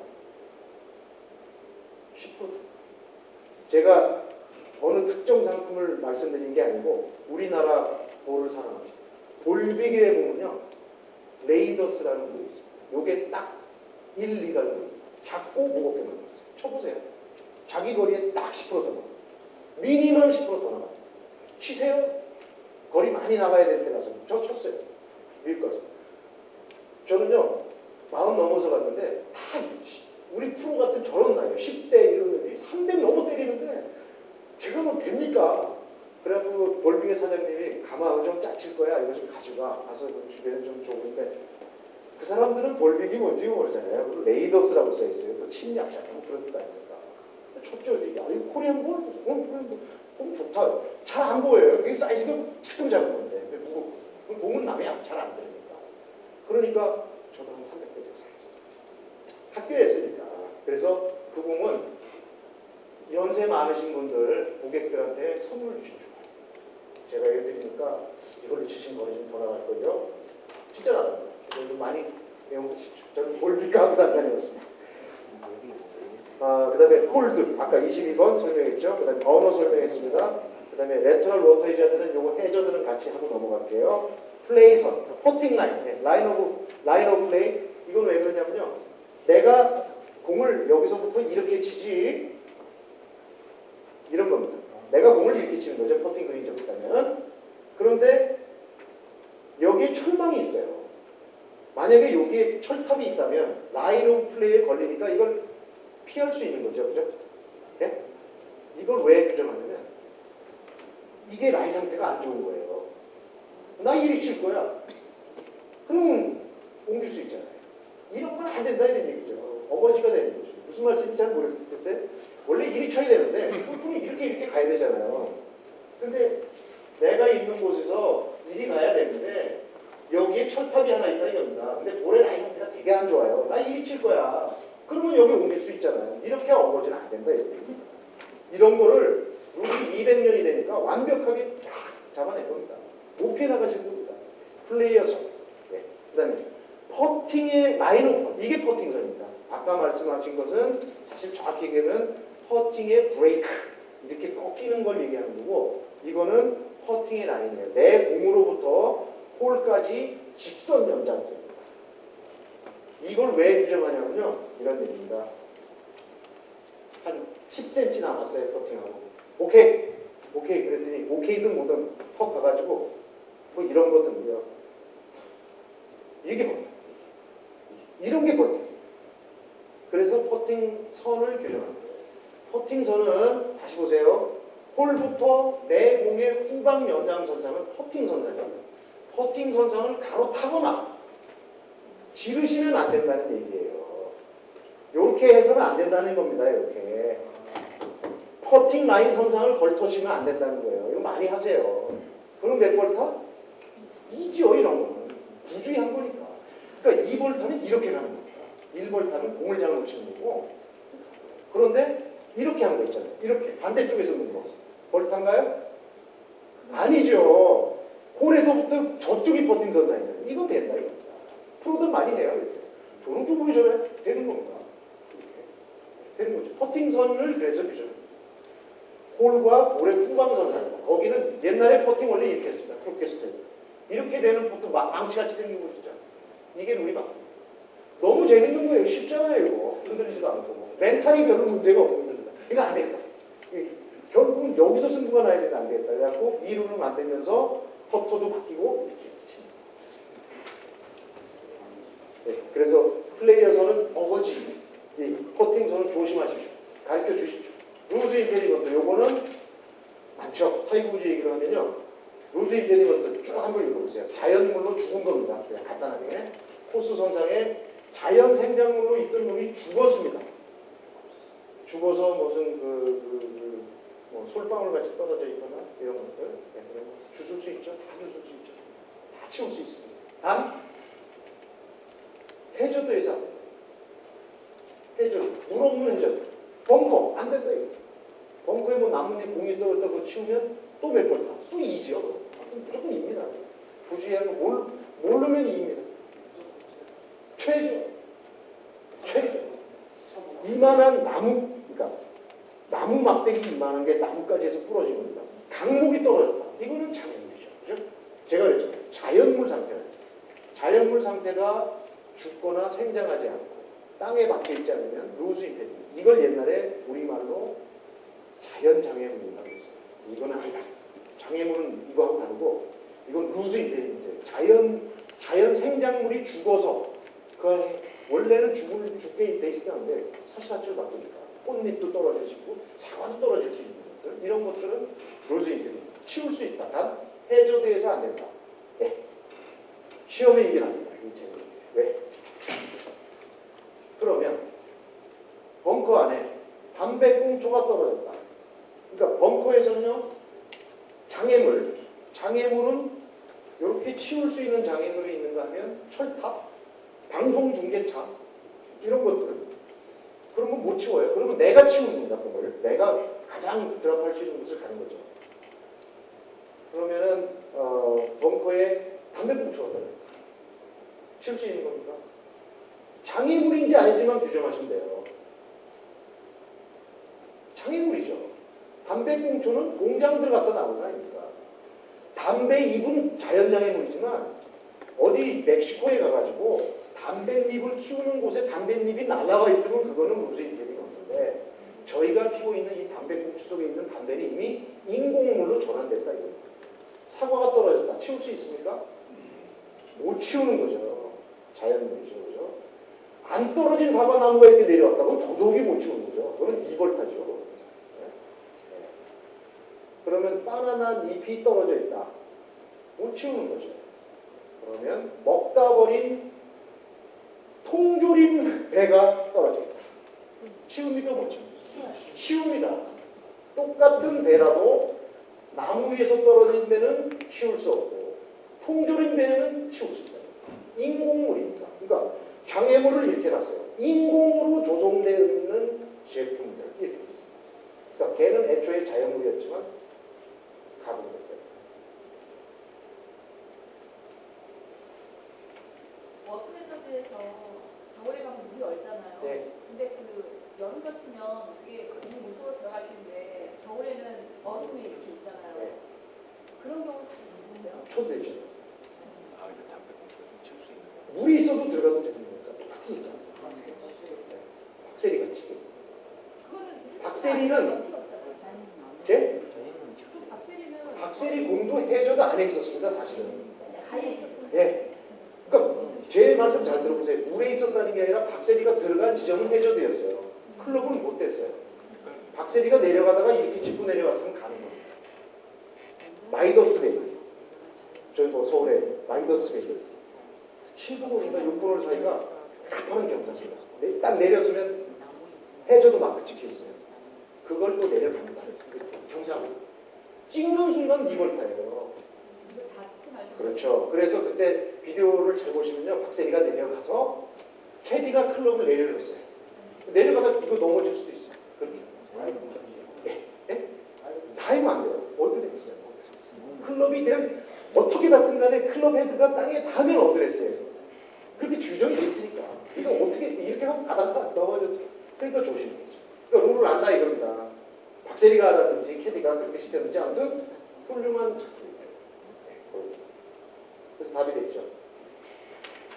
10%. 제가 어느 특정 상품을 말씀드린 게 아니고 우리나라 볼을 사랑합니다. 볼비계에 보면요. 레이더스라는 볼이 있습니다. 요게 딱 1, 2가 작고 무겁게 만들었어요. 쳐보세요. 자기 거리에 딱 10% 더 나가요. 미니멈 10% 더 나가요. 치세요. 거리 많이 나가야 될 때 가서 저 쳤어요. 미국 가서. 저는요. 40 넘어서 갔는데 다 우리 프로 같은 저런 나이에요. 10대 이런 애들이 300 넘어 때리는데 제가 뭐 됩니까? 그래갖고 볼빙의 사장님이 가만 좀 짜칠 거야. 이거 좀 가져가. 가서 주변에 좀 좋은데 그 사람들은 볼빙이 뭔지 모르잖아요. 레이더스라고 써있어요. 그 침략자 뭐 그런 뜻 아닙니까? 쳤죠. 야, 이거 코리안 볼? 코리안 볼 좋다. 잘 안 보여요. 이 사이즈가 조금 작은 건데 무겁고 공은 남이 잘 안 들으니까. 그러니까 저도 한 300대 줬어요. 학교에 했으니까. 그래서 그 공은 연세 많으신 분들 고객들한테 선물 주시면 좋아요. 제가 예를 드리니까 이걸로 치신 거리 좀 더 나갈 거예요. 진짜 나갑니다. 좀 많이 배워보십시오. 저는 볼비가 항상 다녔습니다. 그 다음에 홀드, 아까 22번 설명했죠. 그 다음에 언어 설명했습니다. 그 다음에 레터럴 워터 해저드는 요거 해저드는 같이 하고 넘어갈게요. 플레이선, 포팅 라인, 네, 라인 오브 플레이. 이건 왜 그러냐면요. 내가 공을 여기서부터 이렇게 치지 이런 겁니다. 내가 공을 이렇게 치는 거죠. 퍼팅 그린이 저기 있다면. 그런데 여기에 철망이 있어요. 만약에 여기에 철탑이 있다면 라인 오브 플레이에 걸리니까 이걸 피할 수 있는 거죠. 그죠? 네? 이걸 왜 규정하냐면 이게 라인 상태가 안 좋은 거예요. 나 이리 칠 거야. 그러면 옮길 수 있잖아요. 이런 건 안 된다 이런 얘기죠. 어거지가 되는 거죠. 무슨 말씀인지 잘 모르겠어요? 원래 이리 쳐야 되는데 골프는 이렇게 가야 되잖아요. 근데 내가 있는 곳에서 이리 가야 되는데 여기에 철탑이 하나 있다 이겁니다. 근데 볼의 라인 상태가 되게 안 좋아요. 나 이리 칠 거야. 그러면 여기 옮길 수 있잖아요. 이렇게 어거지는 안 된다 이거예요. 이런 거를 우리 200년이 되니까 완벽하게 딱 잡아낼 겁니다. 못 피해나가실 겁니다. 플레이어선. 네. 그 다음에 퍼팅의 라인 오프. 이게 퍼팅선입니다. 아까 말씀하신 것은 사실 정확히 얘기하면 퍼팅의 브레이크. 이렇게 꺾이는 걸 얘기하는 거고 이거는 퍼팅의 라인이에요. 내 공으로부터 홀까지 직선 연장선입니다. 이걸 왜 규정하냐면요. 이런 얘기입니다. 한 10cm 남았어요. 퍼팅하고. 오케이 그랬더니 오케이든 뭐든 턱 가가지고 뭐 이런 거든요. 이게 뭐야? 이런 게 퍼팅. 그래서 퍼팅 선을 규정합니다. 퍼팅 선은 다시 보세요. 홀부터 내 공의 후방 연장선상은 퍼팅 선상입니다. 퍼팅 선상을 가로 타거나 지르시면 안 된다는 얘기예요. 이렇게 해서는 안 된다는 겁니다. 이렇게. 퍼팅 라인 선상을 걸터시면 안 된다는 거예요. 이거 많이 하세요. 그럼 몇 벌타? 2죠. 이런 거는. 부주의한 거니까. 그러니까 2벌타는 이렇게 가는 겁니다. 1벌타는 공을 잘못 치는 거고. 그런데 이렇게 한 거 있잖아요. 이렇게 반대쪽에서 놓는 거. 벌타인가요? 아니죠. 홀에서부터 저쪽이 퍼팅 선상이잖아요. 이건 된다 이겁니다. 프로들 많이 해요. 이렇게. 저는 좀 보여줘요. 되는 겁니다. 이렇게. 되는 거죠. 퍼팅 선을 그래서 규정합니다. 홀과 볼의 후방 선상입니다. 거기는 옛날에 퍼팅 원래 이렇게 했습니다. 그렇게 했을 때. 이렇게 되는 포트 망치같이 생긴 거 있죠. 이게 룰이 바뀝니다. 너무 재밌는 거예요. 쉽잖아요. 이거. 흔들리지도 않고. 멘탈이 별로 문제가 없는 겁니다. 이거 안 되겠다. 결국은 여기서 승부가 나야 되는데 안 되겠다. 그래갖고 이 룰을 만들면서 퍼터도 바뀌고 이렇게 네, 그래서 플레이어서는 어거지, 이 퍼팅선은 조심하십시오. 가르쳐 주십시오. 루즈 임페디먼트 요거는 많죠. 타이거우즈 얘기를 하면요. 루즈 임페디먼트 쭉 한번 읽어보세요. 자연물로 죽은 겁니다. 그냥 간단하게. 코스 선상에 자연 생작물로 있던 놈이 죽었습니다. 죽어서 무슨 뭐 솔방울 같이 떨어져 있거나 이런 것들. 네, 그런 거 주술 수 있죠. 다 주술 수 있죠. 다 치울 수 있습니다. 단 해저드에서 안 된다. 해저드. 물 없는 해저드. 벙커. 안 된다 이거. 벙커에 뭐 나뭇잎 공이 떨어졌다 그거 치우면 또 몇 벌 타. 또 2죠. 무조건 2입니다. 부주의하고 모르면 2입니다. 최저. 이만한 나무, 그러니까 나무 막대기 이만한 게 나무까지 해서 부러진 겁니다. 강목이 떨어졌다. 이거는 자연물이죠. 그죠? 제가 그랬잖아요. 자연물 상태는. 자연물 상태가 죽거나 생장하지 않고 땅에 박혀있지 않으면 루즈 임페디먼트. 이걸 옛날에 우리말로 자연장애물이라고 했어요. 이거는 아니다. 장애물은 이거하고 다르고 이건 루즈 임페디먼트. 자연 생장물이 죽어서 그 안에 원래는 죽게 돼 있었는데 사시사철 바꾸니까 꽃잎도 떨어지고 사과도 떨어질 수 있는 것들 이런 것들은 루즈 임페디먼트. 치울 수 있다. 단 해저드에서 안 된다. 네. 시험에 이게 납니다. 이 제목. 왜? 그러면 벙커 안에 담배꽁초가 떨어졌다. 그러니까 벙커에서는요. 장애물은 이렇게 치울 수 있는 장애물이 있는가 하면 철탑, 방송중계차 이런 것들 그런 건 못 치워요. 그러면 내가 치웁니다. 그걸 내가 가장 드랍할 수 있는 곳을 가는 거죠. 그러면은 벙커에 담배꽁초가 떨어졌다. 칠 수 있는 겁니까? 장애물인지 아니지만 규정하시면 돼요. 장애물이죠. 담배꽁초는 공장들 갖다 나온 거 아닙니까? 담배잎은 자연장애물이지만 어디 멕시코에 가가지고 담배잎을 키우는 곳에 담배잎이 날아가 있으면 그거는 루즈 임페디먼트인데 저희가 피고 있는 이 담배꽁초 속에 있는 담배는 이미 인공물로 전환됐다 이겁니다. 사과가 떨어졌다. 치울 수 있습니까? 못 치우는 거죠. 자연물이죠. 그죠? 안 떨어진 사과나무가 이렇게 내려왔다고 더더욱이 못 치우는 거죠. 그건 2볼타죠. 네. 그러면 바나나 잎이 떨어져 있다. 못 치우는 거죠. 그러면 먹다 버린 통조림 배가 떨어져 있다. 치웁니까? 못 치웁니까? 치웁니다. 똑같은 배라도 나무 위에서 떨어진 배는 치울 수 없고 통조림 배는 치울 수 있다. 인공물입니다. 그러니까 장애물을 이렇게 놨어요. 인공으로 조성되어 있는 제품들 이렇게 있습니다. 그러니까 걔는 애초에 자연물이었지만 가공됐다. 워터레저드에서 겨울에 가면 물이 얼잖아요. 네. 근데 그 여름 같으면 그게 너무 물속으로 들어갈 텐데 겨울에는 얼음이 이렇게 있잖아요. 네. 그런 경우는 다 좋은데요. 초대죠. 아, 이거 담배 꽁초 좀 치울 수 있는 거. 물이 있어도 들어가도 되는 거니까 똑같으니까. 박세리 같이. 그거는 박세리는 필요 없잖아요. 자연인 예? 박세리는 박세리 공도 해저드 안에 있었습니다. 사실은. 가에 있었고. 예. 그러니까 제 말씀 잘 들어보세요. 물에 있었다는 게 아니라 박세리가 들어간 지점은 해저드였어요. 클럽은 못 됐어요. 박세리가 내려가다가 이렇게 짚고 내려왔으면 가는 겁니다. 마이더스베이. 저희 뭐 서울에 마이더스베이. 7분호인가 6분호 사이가 가파른 경사입니다. 딱 내렸으면 해저드 마크 찍혀 있어요. 그걸 또 내려갑니다. 경사로. 찍는 순간 2볼타예요. 이거 닿지 말고. 그렇죠. 그래서 그때 비디오를 잘 보시면요. 박세리가 내려가서 캐디가 클럽을 내려줬어요. 내려가다 이거 넘어질 수도 있어요. 그렇게. 네. 네? 타이면 안 돼요. 어드레스잖아요. 어드레스. 클럽이 그냥 어떻게 닿든 간에 클럽 헤드가 땅에 닿으면 어드레스예요. 그렇게 규정이 돼 있으니까. 이거 어떻게 이렇게 하면 가다가 넘어졌죠. 그러니까 조심해야죠. 그러니까 룰을 안다 이겁니다. 박세리가 하라든지 캐디가 그렇게 시켰는지 아무튼 훌륭한 작품이에요. 네. 그래서 답이 됐죠.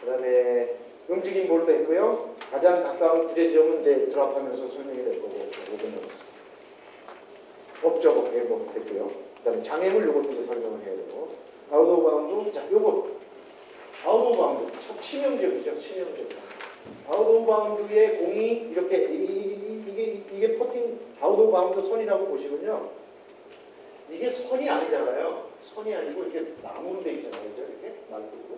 그 다음에 움직임 볼도 했고요. 가장 가까운 구제 지점은 이제 드랍하면서 설명이 될 거고 요거 끝났습니다. 법적 예고 됐고요. 그 다음에 장애물 요것도 이제 설명을 해야 되고 아웃 오브 바운드. 자 요거 아웃 오브 바운드 참 치명적이죠. 치명적. 아웃 오브 바운드의 공이 이렇게 이게 퍼팅 아웃 오브 바운드 선이라고 보시면요. 이게 선이 아니잖아요. 선이 아니고 이렇게 나무로 돼 있잖아요. 그죠? 이렇게 날개로.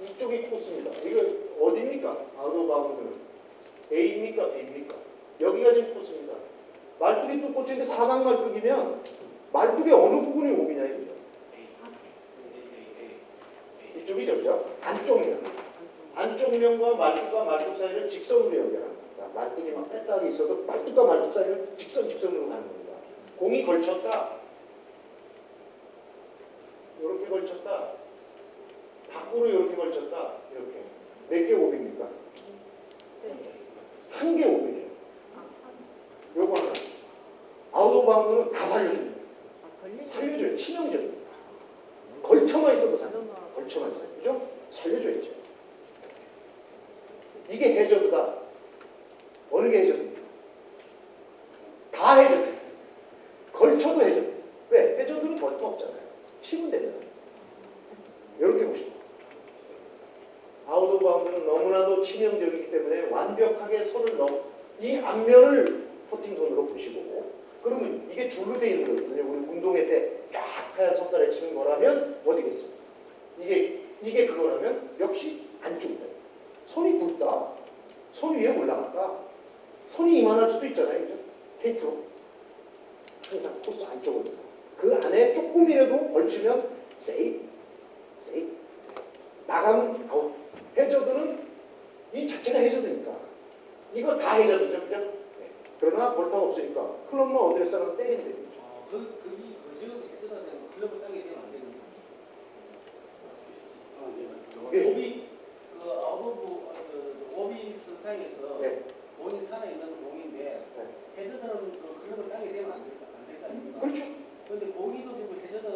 이쪽이 코스입니다. 이거 어디입니까? 아웃 오브 바운드는 A입니까? B입니까? 여기가 지금 코스입니다. 말뚝이 뚝 꽂혀있는데 사각 말뚝이면 말뚝의 어느 부분이 오비냐 이거죠. 이쪽이죠. 그죠? 안쪽면. 안쪽면과 말뚝과 말뚝 사이를 직선으로 연결합니다. 말뚝이 막 뺐다가 있어도 말뚝과 말뚝 사이를 직선으로 가는 겁니다. 공이 걸쳤다. 이렇게 걸쳤다. 밖으로 이렇게 걸쳤다. 이렇게. 몇 개 오비입니까? 한 개 오비예요. 요거 하나. 아웃 오브 바운드는 다 살려줍니다. 살려줘요. 치명적입니다. 걸쳐만 있어도 살려줘요. 걸쳐만 있어요. 그죠? 살려줘야죠. 이게 해저드다. 어느 게 해저드입니까? 다 해저드. 걸쳐도 해저드. 왜? 해저드는 걸터 없잖아요. 치면 되잖아요. 이렇게 보시면 아웃 오브 바운드는 너무나도 치명적이기 때문에 완벽하게 손을 이 앞면을 퍼팅손으로 보시고 그러면 이게 줄로 되어 있는 거거든요. 우리 운동회 때 쫙 하얀 석가래 치는 거라면 어디겠습니까? 이게 그거라면 역시 안쪽이다. 손이 굵다. 손 위에 올라갔다. 손이 이만할 수도 있잖아요. 그죠? 테이프로. 항상 코스 안쪽으로. 그 안에 조금이라도 걸치면 세이프. 나가면 아웃. 해저드는 이 자체가 해저드니까. 이거 다 해저드죠. 그죠? 네. 그러나 볼타가 없으니까 클럽만 어드레스 하면 때리면 되는 거죠. 거기 해저드는 클럽을 땅에 대면 안 되는 예. 몸이 그 아웃오브 워빙스 사이에서 네. 공이 살아있는 공인데 해저드는 그 클럽을 땅에 대면 안 된다 아닙니까? 그렇죠. 그런데 거기도 지금 해저드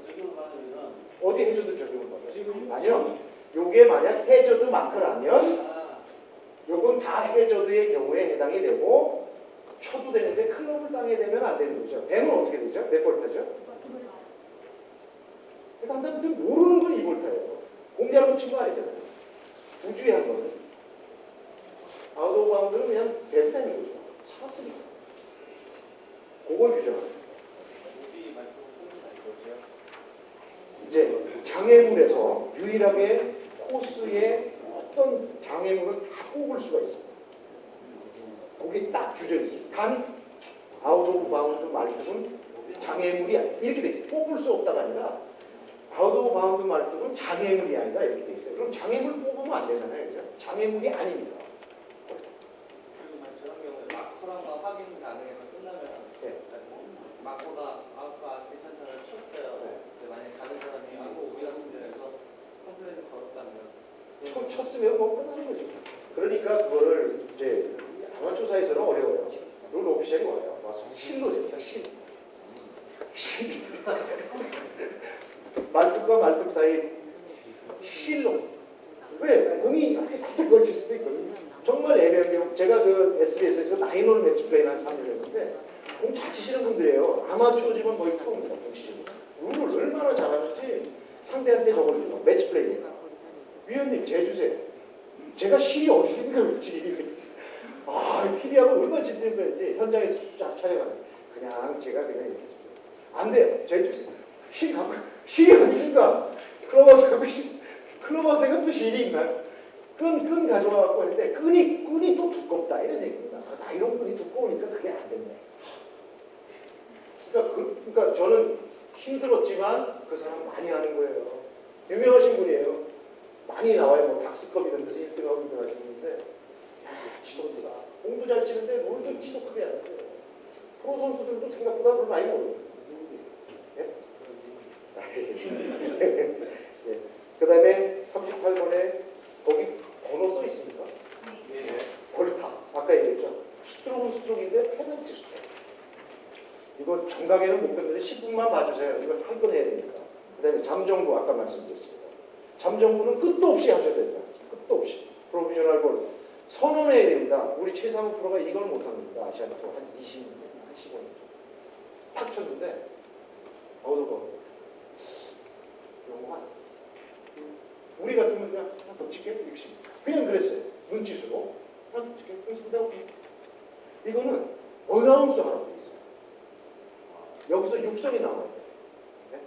적용을 받으면 어디 해저드 적용을 받아요? 지금 아니요. 요게 만약 해저드 마크라면 아, 요건 다 해저드의 경우에 해당이 되고 쳐도 되는데 클럽을 땅에 대면 안 되는 거죠. 되면 어떻게 되죠? 몇 볼타죠? 일단 모르는 건 2볼타예요. 공략 X자로 붙인 거 아니잖아요. 우주에 한 거는. 아웃 오브 바운드는 그냥 됐다는 거죠. 살았으니까. 그걸 규정하는 거예요. 우리 말고 이거죠. 이제 장애물에서 유일하게 코스에 어떤 장애물을 다 뽑을 수가 있습니다. 거기 딱 규정이 있어요. 단 아웃 오브 바운드 말뚝은 장애물이 이렇게 돼 있어요. 뽑을 수 없다가 아니라 아웃 오브 바운드 말뚝은 장애물이 아니다 이렇게 돼 있어요. 그럼 장애물 뽑으면 안 되잖아요. 그죠? 장애물이 아닙니다. 그리고 저런 경우에 마커랑 확인 가능해서 끝나면 네. 마커가 아까 괜찮다고 쳤어요. 네. 근데 만약에 다른 사람이 아고 우리 같은 데서 컴플레인을 걸었다면 쳤으면 뭐 끝나는 거죠. 그러니까 그거를 이제 아마추어사에서는 어려워요. 룰 오피셜이 와요. 와서 실로 됩니다. 실. 말뚝과 말뚝 사이 실로. 왜? 공이 이렇게 살짝 걸칠 수도 있거든요. 정말 애매한 경우 제가 그 SBS에서 나인홀 매치 플레이를 한 3년 했는데 공 잘 치시는 분들이에요. 아마추어지만 거의 프로입니다. 공 치시는 분. 룰을 얼마나 잘하는지 상대한테 적어주고 매치 플레이니까. 위원님 제주세요. 제가 실이 어디 있습니까? 그렇지. PD하고 얼마나 진행했는지 현장에서 쫙 촬영하는 그냥 제가 그냥 이렇게 했습니다. 안 돼요. 제주세요. 실이 어디 있습니까? 클로버스가 또 실이 있나요? 끈 가져와갖고 했는데 끈이 또 두껍다 이런 얘기입니다. 나이론 끈이 두꺼우니까 그게 안 된다. 그러니까 저는 힘들었지만 그 사람 많이 하는 거예요. 유명하신 분이에요. 많이 나와요. 뭐 닥스컵 이런 데서 1등하고 2등 하시는 분인데 야, 지도자가 공도 잘 치는데 롤도 지독하게 하는 거예요. 프로 선수들도 생각보다 뭘 많이 모르요. 예? 예. 그 다음에 38번에 거기 번호 써 있습니까? 예. 골타. 아까 얘기했죠. 스트로크는 스트로크인데 페널티 스트로크. 이거 정각에는 못 뺐는데 10분만 봐주세요. 이거 한 건 해야 되니까. 그 다음에 잠정부 아까 말씀드렸습니다. 잠정부는 끝도 없이 하셔야 됩니다. 끝도 없이. 프로비저널 볼. 선언해야 됩니다. 우리 최상우 프로가 이걸 못합니다. 아시안 투어 한 20년, 한 15년. 탁 쳤는데 어두워. 영화. 우리 같으면 그냥 더 찍게 60. 그냥 그랬어요. 눈치수로. 하나 더 찍게. 이거는 어나운서 하라고 돼 있어요. 여기서 육성이 나와야 돼. 네?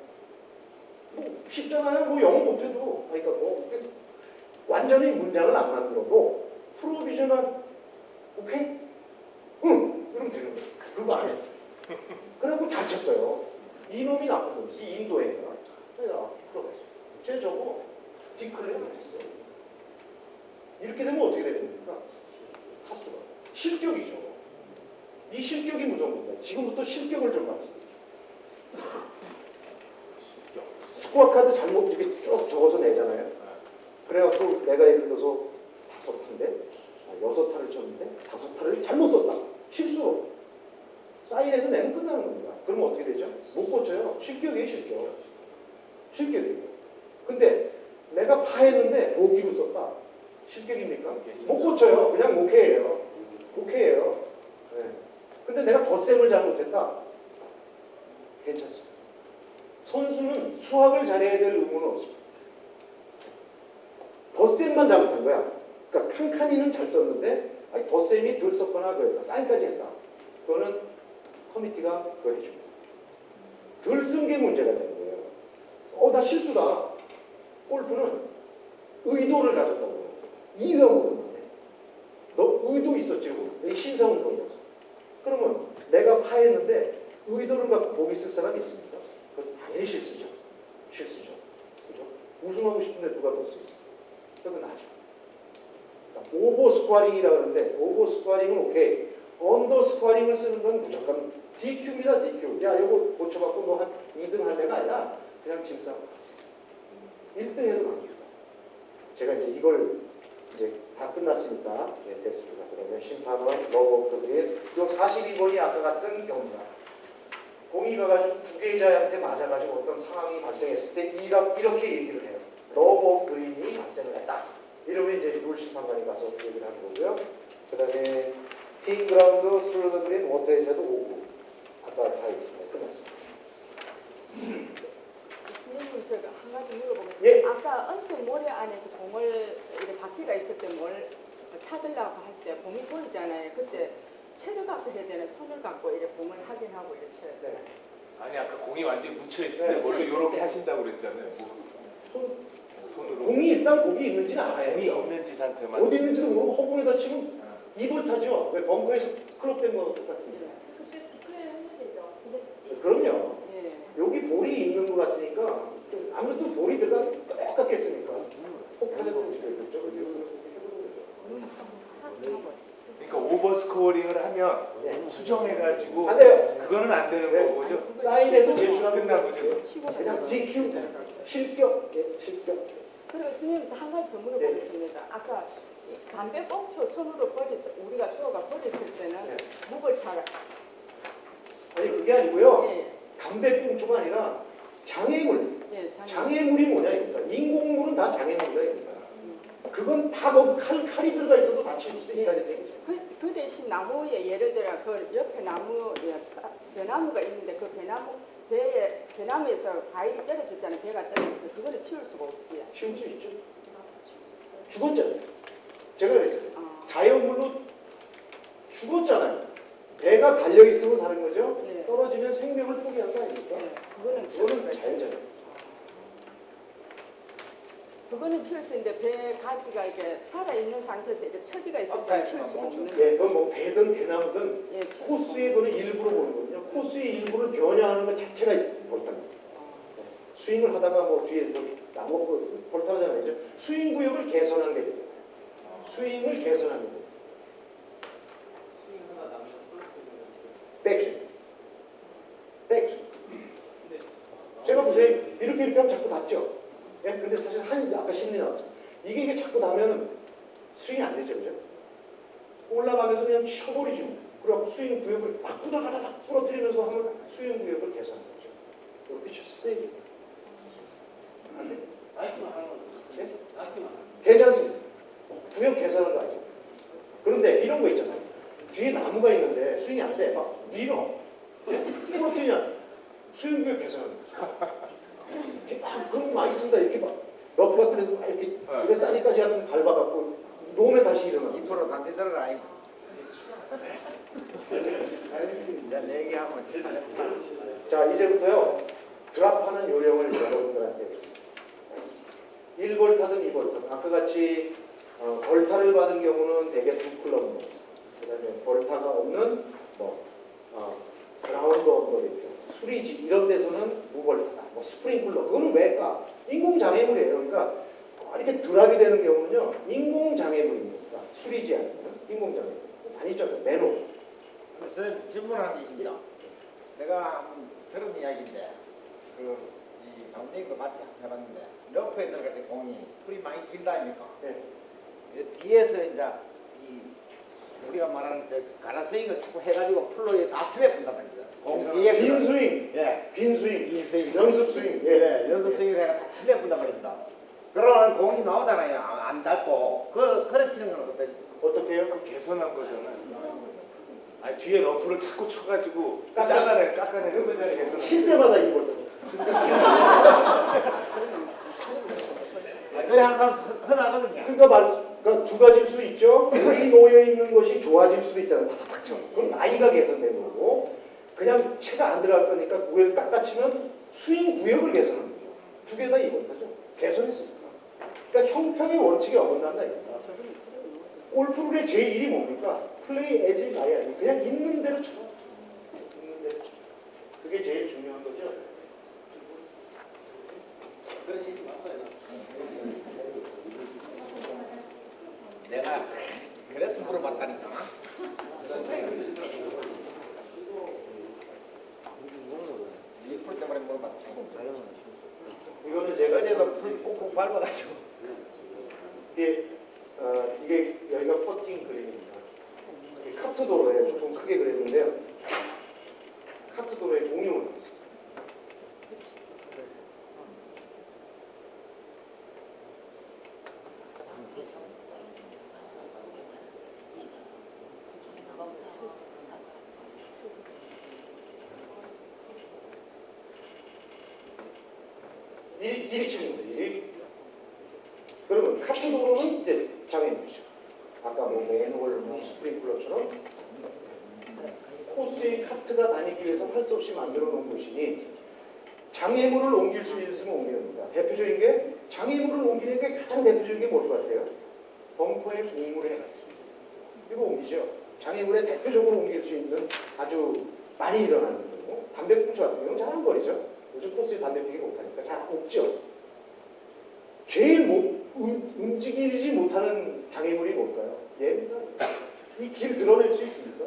뭐 쉽잖아요. 뭐 영어 못해도. 그러니까 뭐 완전히 문장을 안 만들어도 프로비저널 오케이? 응. 이러면 되는 거예요. 그거 안 했어요. 그래갖고 잘 쳤어요. 이놈이 나쁜 놈이지. 인도애가. 그래서 그러겠죠. 쟤 저거 디클레어 했어요. 이렇게 되면 어떻게 되는 겁니까? 타수가. 실격이죠. 이 실격이 무서운 겁니다. 지금부터 실격을 좀 말씀드릴게요. 스코어 카드 잘못 이렇게 쭉 적어서 내잖아요. 그래갖고 내가 예를 들어서 5타인데 6타를 쳤는데 5타를 잘못 썼다. 실수로. 사인해서 내면 끝나는 겁니다. 그러면 어떻게 되죠? 못 고쳐요. 실격이에요. 실격이에요. 근데 내가 파했는데 보기로 썼다. 실격입니까? 못 고쳐요. 그냥 오케이예요. 네. 근데 내가 덧셈을 잘못했다. 괜찮습니다. 선수는 수학을 잘해야 될 의무는 없습니다. 덧셈만 잘못한 거야. 그러니까 칸칸이는 잘 썼는데 덧셈이 덜 썼거나 그랬다. 사인까지 했다. 그거는 커미티가 그거 해줍니다. 덜 쓴 게 문제가 되는 거예요. 나 실수다. 골프는 의도를 가졌다고. 이유가 모르는데. 너 의도 있었지. 신사운동이어서. 그러면 내가 파했는데 의도를 갖고 보기 쓸 사람이 있습니까? 그건 당연히 실수죠. 그죠? 우승하고 싶은데 누가 더 쓰겠어? 그건 나죠. 그러니까 오버 스코어링이라고 하는데 오버 스코어링은 오케이. 언더 스코어링을 쓰는 건 무조건 DQ입니다. DQ. 야, 이거 고쳐갖고 너 한 2등 할래가 아니라 그냥 짐 싸고 가세요. 1등 해도 갑니다. 제가 이제 이걸 이제 다 끝났으니까 됐습니다. 그러면 심판원 러버크들이 요 42번이 아까 같은 경우다. 공이 가가지고 구계자한테 맞아가지고 어떤 상황이 발생했을 때 이렇게 얘기를 해요. 러버 그린이 발생을 했다. 이러면 이제 룰 심판관이 가서 얘기를 하는 거고요. 그 다음에 팅 그라운드, 스루더 그린, 워터 에저도 5구. 아까 다 있습니다. 끝났습니다. 질문 제가 한 가지 물어보겠습니다. 예. 아까 언성 모래 안에서 공을 이렇게 바퀴가 있을 때 뭘 찾으려고 할 때 공이 보이잖아요. 그때 채를 갖고 해야 되나 손을 갖고 이렇게 공을 확인하고 이렇게 쳐야 돼요. 네. 아니 아까 공이 완전히 묻혀 있을 때 네. 원래 이렇게 하신다고 그랬잖아요. 손으로. 공이 일단 거기 있는지는 공이 알아야지. 없는지 상태만. 어디 있는지도 모르고 허공에다 치면 이볼 타죠. 왜 벙커에서 클럽된 거랑 똑같은데. 그때 디클레어 해야 되죠. 근데 그럼요. 예. 여기 볼이 있는 것 같으니까 좀 아무래도 볼이 들어가 똑같겠습니까? 혹 하셨던지 그랬죠. 그러니까 오버 스코어링을 하면 네. 수정해가지고 안 돼요. 그거는 안 되는 네. 거죠. 사인에서 제출하면 끝난 거죠. 그냥 DQ, 실격, 예, 실격. 그리고 스님 한 가지 더 물어보겠습니다. 아까 이 담배 꽁초 손으로 우리가 주워가 버렸을 때는 네. 묵을 타라. 아니 그게 아니고요. 예. 담배 꽁초가 아니라 장애물. 예. 장애물이 뭐냐 이겁니다. 인공물은 다 장애물이다 이겁니다. 그건 다 뭐 칼이 들어가 있어도 다칠 수 있다는 얘기죠. 그 대신 나무에 예를 들어 그 옆에 배나무가 있는데 그 배나무에서 과일이 떨어졌잖아요. 배가 떨어져서 그거를 치울 수가 없지. 치울 수 있죠. 죽었잖아요. 제가 그랬잖아요. 아, 자연물로 죽었잖아요. 배가 달려 있으면 사는 거죠. 네. 떨어지면 생명을 포기한 거 아닙니까? 네. 그거는 치울 그거는 수가 자연잖아요. 그거는 치울 수 있는데 배 가지가 이렇게 살아 있는 상태에서 이렇게 처지가 있을 때 치울 수가 없는. 예, 그건 뭐 배든 대나무든 예, 치울 수가 코스의 그는 일부를 보는 거거든요. 코스의 일부를 변형하는 것 자체가 볼타입니다. 스윙을 하다가 뭐 뒤에 뭐 나무 볼타잖아요. 스윙 구역을 개선하는 게 되잖아요. 스윙을 개선하는 거. 스윙 하나 남면 백스윙. 백스윙. 제가 보세요. 이렇게 하면 자꾸 닿죠. 예? 근데 사실 아까 심리 나왔죠. 이게 자꾸 나면은 스윙이 안 되죠. 그죠? 올라가면서 그냥 쳐버리지 뭐. 그래갖고 스윙 구역을 막 부서져서 부러뜨리면서 하면 스윙 구역을 개선하는 거죠. 이렇게 쳤었어요. 이게. 안 돼? 나이키만 하는 거죠. 예? 나이키만 하는 괜찮습니다. 구역 개선하는 거 아니죠. 그런데 이런 거 있잖아요. 뒤에 나무가 있는데 스윙이 안 돼. 막 밀어. 예? 부러뜨리냐. 스윙 구역 개선하는 거죠. 이렇게 막 그런 거 많이 있습니다. 이렇게 막 러프 같은 데서 막 이렇게 이래 싸니까지 하던 밟아갖고 놓으면 다시 일어나. 2% 단지 들어라. 내 얘기하면 자 이제부터요 드랍하는 요령을 여러분들한테 1볼타든 2볼타든 아까 같이 볼타를 받은 경우는 대개 2클럽 넣습니다. 그 다음에 볼타가 없는 뭐 그라운드 언더리프 수리지 이런 데서는 무볼타다. 뭐 스프링클러 그거는 왜일까? 인공장애물이에요. 그러니까 이렇게 드랍이 되는 경우는요 인공장애물입니다. 수리지 아니면 인공장애물 많이 있잖아요. 매너. 선생님 질문하는 게 있습니다. 내가 한번 들은 이야기인데 이 감독님도 같이 해봤는데 러프에 들어갈 때 공이 풀이 많이 길다 아닙니까? 네. 뒤에서 이제 이 우리가 말하는 저 가라스윙을 자꾸 해가지고 풀로 다 틀어본단 말이죠. 공 뒤에 빈 스윙, 예, 빈 스윙, 빈 스윙, 연습 스윙, 예, 연습 스윙을 해가 다 틀어본단 말입니다. 그러면 공이 나오잖아요. 안 닿고 그래 치는 건 어떠십니까? 어떻게 해요? 그 개선한 거잖아요. 아니 뒤에 러프를 자꾸 쳐가지고 깎아내는 깎아내는 개선. 칠 때마다 이걸 그래 항상 흔하거든요. 그러니까 두 가지일 수 있죠. 물이 놓여 있는 것이 좋아질 수도 있잖아요. 탁탁탁 쳐. 그건 나이가 개선된 거고 그냥 채가 안 들어갈 거니까 구역을 깎아치면 스윙 구역을 개선하는 거죠. 두 개 다 이거죠. 개선했습니다. 그러니까 형평의 원칙에 어긋난다 이거죠. 골프룰의 제1이 뭡니까? 플레이 에지 나이 아니 그냥 있는 대로 쳐. 있는 대로 쳐. 그게 제일 중요한 거죠. 그러시지 마세요. 내가 그래서 물어봤다니까. 이풀 때문에 물어봤지. 이거는 제가 어제도 풀 꾹꾹 밟아가지고. 이게 여기가 퍼팅 그림입니다. 카트 도로에 조금 크게 그렸는데요. 카트 도로에 공이 오는 거죠. 이리 치는 거죠. 이리. 그러면 카트 도로는 이제 장애물이죠. 아까 뭐 매nu얼, 뭐 스프링클러처럼 코스의 카트가 다니기 위해서 할 수 없이 만들어 놓은 곳이니 장애물을 옮길 수 있으면 옮깁니다. 대표적인 게 장애물을 옮기는 게 가장 대표적인 게 뭘 것 같아요? 벙커의 공물에 이거 옮기죠. 장애물에 대표적으로 옮길 수 있는 아주 많이 일어나는 거고 담배꽁초 같은 경우는 잘 안 버리죠. 요즘 코스에 담배 피기 못하니까 잘 없죠. 제일 움직이지 못하는 장애물이 뭘까요? 얘입니다. 이 길 드러낼 수 있습니까?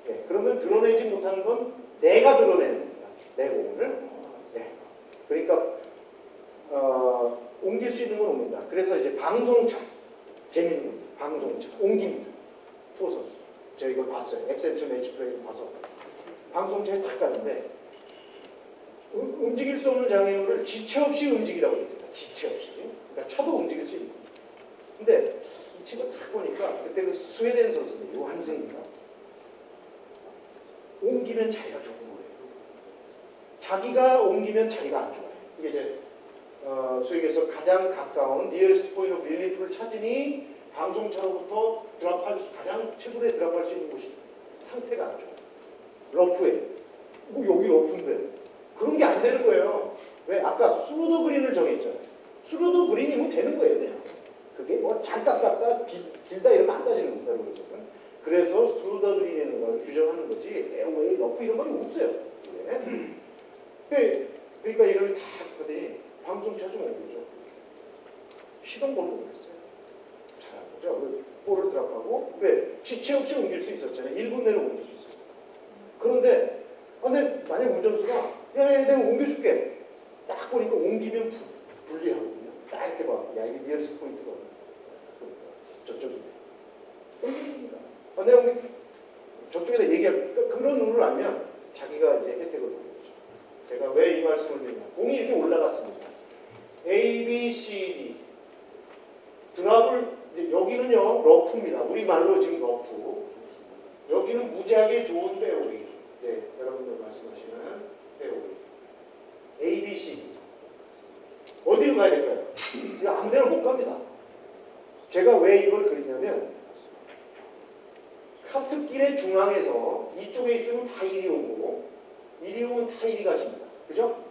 예, 그러면 드러내지 못하는 건 내가 드러내는 겁니다. 내 공을. 예. 그러니까 옮길 수 있는 건 옮긴다. 그래서 이제 방송차 재밌는 겁니다. 방송차 옮깁니다. 투어 선수. 제가 이걸 봤어요. 엑센처 매치 플레이 봐서 방송차에 탁 가는데 움직일 수 없는 장애물을 지체 없이 움직이라고 했습니다. 지체 없이. 그러니까 차도 움직일 수 있는 겁니다. 근데 이 친구 딱 보니까 그때 그 스웨덴 선수인데 요한슨인가 옮기면 자기가 좋은 거예요. 자기가 옮기면 자기가 안 좋아요. 이게 이제 소위 얘기해서 가장 가까운 니어리스트 포인트 오브 릴리프를 찾으니 방송차로부터 가장 최근에 드랍할 수 있는 곳이 상태가 안 좋아요. 러프에 뭐 여기 러프인데 그런 게 안 되는 거예요. 왜? 아까 스루더 그린을 정했잖아요. 스루더 그린이면 되는 거예요. 그냥. 그게 뭐 잠깐 갔다 길다 이러면 안 따지는 겁니다. 그래서 스루더 그린이라는 걸 규정하는 거지 에어웨이, 러프 이런 건 없어요. 네. 그러니까 이걸 다 했더니 방송차 좀 옮기죠. 시동 걸고 그랬어요. 잘한 거죠. 볼을 드랍하고 왜? 지체 없이 옮길 수 있었잖아요. 1분 내로 옮길 수 있어요. 그런데 근데 만약 운전수가 야 내가 옮겨줄게. 딱 보니까 옮기면 불리하거든요. 딱 이렇게 봐. 야 이게 니어리스트 포인트거든. 저쪽인데. 내가 저쪽에다 얘기할 그런 룰을 알면 자기가 이제 혜택을 보는 거죠. 제가 왜 이 말씀을 드리냐. 공이 이렇게 올라갔습니다. A, B, C, D. 드랍을 이제 여기는요 러프입니다. 우리 말로 지금 러프. 여기는 무지하게 좋은 페어웨이. 네, 여러분들 말씀하시는 페어웨이. A, B, C, D. 어디로 가야 될까요? 이거 아무데나 못 갑니다. 제가 왜 이걸 그리냐면 카트길의 중앙에서 이쪽에 있으면 다 이리 오고 이리 오면 다 이리 가십니다. 그죠?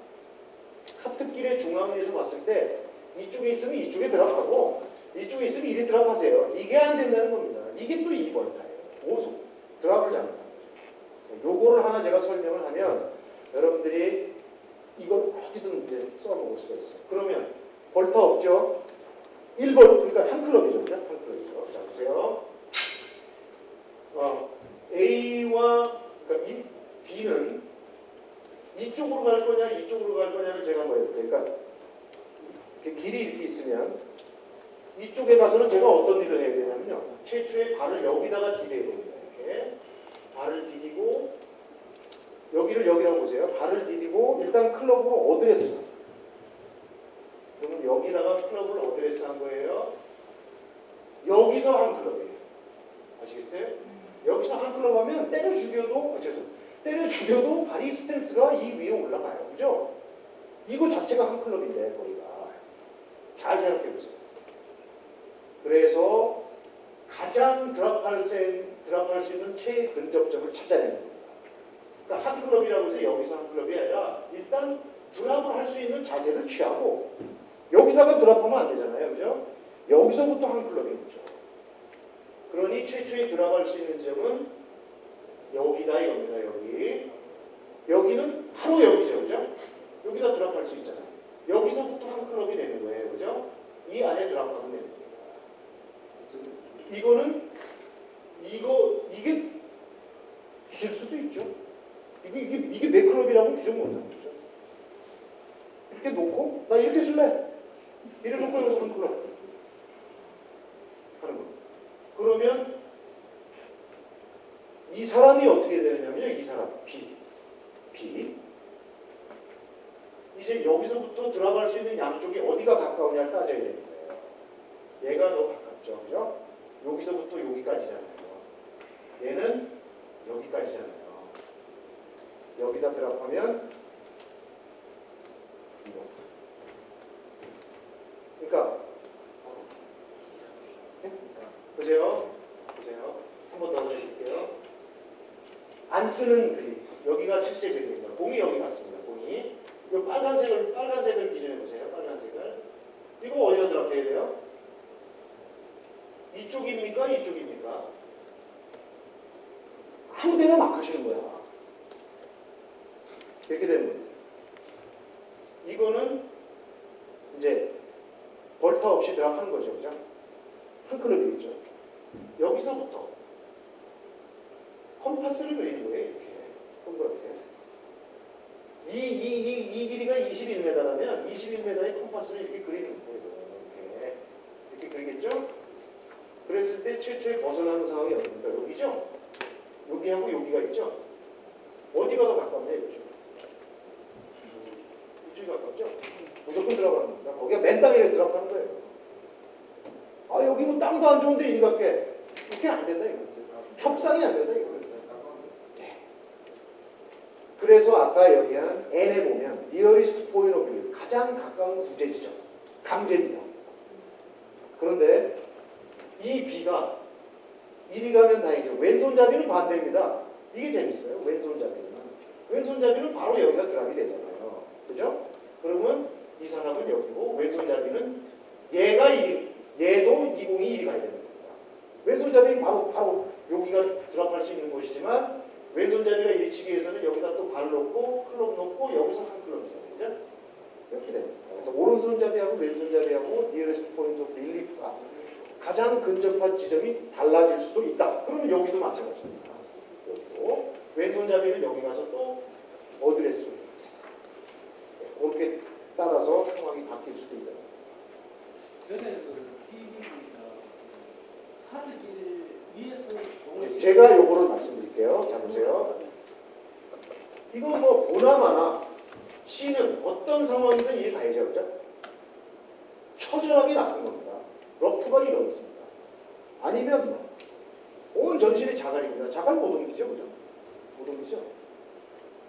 카트길의 중앙에서 봤을 때 이쪽에 있으면 이쪽에 드랍하고 이쪽에 있으면 이리 드랍하세요. 이게 안 된다는 겁니다. 이게 또 2번타예요. 5속. 드랍을 잘못한 거죠. 요거를 하나 제가 설명을 하면 여러분들이 이걸 어디든 이제 써먹을 수가 있어요. 그러면 벌타 없죠? 1번, 그러니까 한 클럽이죠. 그죠? 한 클럽이죠. 자, 보세요. A와, 그러니까 이 B는 이쪽으로 갈 거냐, 이쪽으로 갈 거냐를 제가 한번 해볼게요. 그러니까 길이 이렇게 있으면 이쪽에 가서는 제가 어떤 일을 해야 되냐면요. 최초에 발을 여기다가 디뎌야 됩니다. 이렇게. 발을 디디고, 여기를 여기라고 보세요. 발을 디디고, 일단 클럽으로 어드레스. 그러면 여기다가 클럽을 어드레스 한 거예요. 여기서 한 클럽이에요. 아시겠어요? 여기서 한 클럽 하면 때려 죽여도, 때려 죽여도 발이 스탠스가 이 위에 올라가요. 그죠? 이거 자체가 한 클럽인데, 거리가. 잘 생각해 보세요. 그래서 가장 드랍할 수 있는 최근접점을 찾아내는 겁니다. 그러니까 한 클럽이라고 해서 여기서 한 클럽이 아니라 일단 드랍을 할 수 있는 자세를 취하고 여기다가 드랍하면 안 되잖아요. 그죠? 여기서부터 한 클럽인 거죠. 그러니 최초에 드랍할 수 있는 점은 여기다 이겁니다. 여기. 여기는 바로 여기죠. 그죠? 여기다 드랍할 수 있잖아요. 여기서부터 한 클럽이 되는 거예요. 그죠? 이 안에 드랍하면 되는 겁니다. 이거는 이게 길 수도 있죠. 이게 몇 클럽이라고 규정 못하는 거죠. 이렇게 놓고 나 이렇게 쓸래. 이래 놓고 여기서 한 클럽 하는 거. 그러면 이 사람이 어떻게 되느냐면요. 이 사람 B 이제 여기서부터 들어갈 수 있는 양쪽이 어디가 가까우냐를 따져야 되는 거예요. 얘가 더 가깝죠. 그죠? 여기서부터 여기까지잖아요. 얘는 여기까지잖아요. 여기다 드랍하면 이거. 안 쓰는 그림. 여기가 실제 그림입니다. 공이 여기 갔습니다. 공이. 이 빨간색을 기준해 보세요. 빨간색을. 이거 어디다 드랍해야 돼요? 이쪽입니까? 이쪽입니까? 아무 데나 막 하시는 거야. 이렇게 되는 겁니다. 이거는 이제 벌타 없이 드랍하는 거죠. 그죠? 한 클럽이겠죠. 여기서부터 컴파스를 그리는 거예요. 이렇게. 동그랗게. 이 길이가 21m라면 21m의 컴파스를 이렇게 그리는 거예요. 이렇게 그리겠죠? 그랬을 때 최초에 벗어나는 상황이 어딥니까? 여기죠? 여기하고 여기가 있죠? 어디가 더 가깝냐 이거죠? 이쪽이 가깝죠? 무조건 들어가는 겁니다. 거기가 맨 땅에 들어가는 거예요. 아 여기 뭐 땅도 안 좋은데 이리 갈게. 이렇게 안 된다 이거죠. 협상이 안 된다 이거죠. 네. 그래서 아까 여기한 N에 보면 nearest point of view, 가장 가까운 구제 지점, 강제입니다. 그런데 이 B가 이리 가면 다행이죠. 왼손잡이는 반대입니다. 이게 재밌어요. 왼손잡이는 바로 여기가 드랍이 되잖아요. 그죠? 그러면 이 사람은 여기고 왼손잡이는 얘도 이 공이 이리 가야 되는 겁니다. 왼손잡이는 바로 여기가 드랍할 수 있는 곳이지만 왼손잡이가 이리 치기 위해서는 여기다 또 발 놓고 클럽 놓고 여기서 한 클럽 있어요. 그죠? 이렇게 됩니다. 그래서 오른손잡이하고 왼손잡이하고 니어레스트 포인트 오브 릴리프가 가장 근접한 지점이 달라질 수도 있다. 그러면 여기도 마찬가지입니다. 여기도 왼손잡이는 여기 가서 또 어드레스를 그렇게 따라서 상황이 바뀔 수도 있다. 전에 그 카드길 위에서 제가 요거를 말씀드릴게요. 자 보세요. 이거 뭐 보나마나 C는 어떤 상황이든 이해 가야죠. 그죠? 처절하게 나쁜 겁니다. 러프가 이러고 있습니다. 아니면 온 전신이 자갈입니다. 자갈 못 옮기죠. 그죠? 못 옮기죠?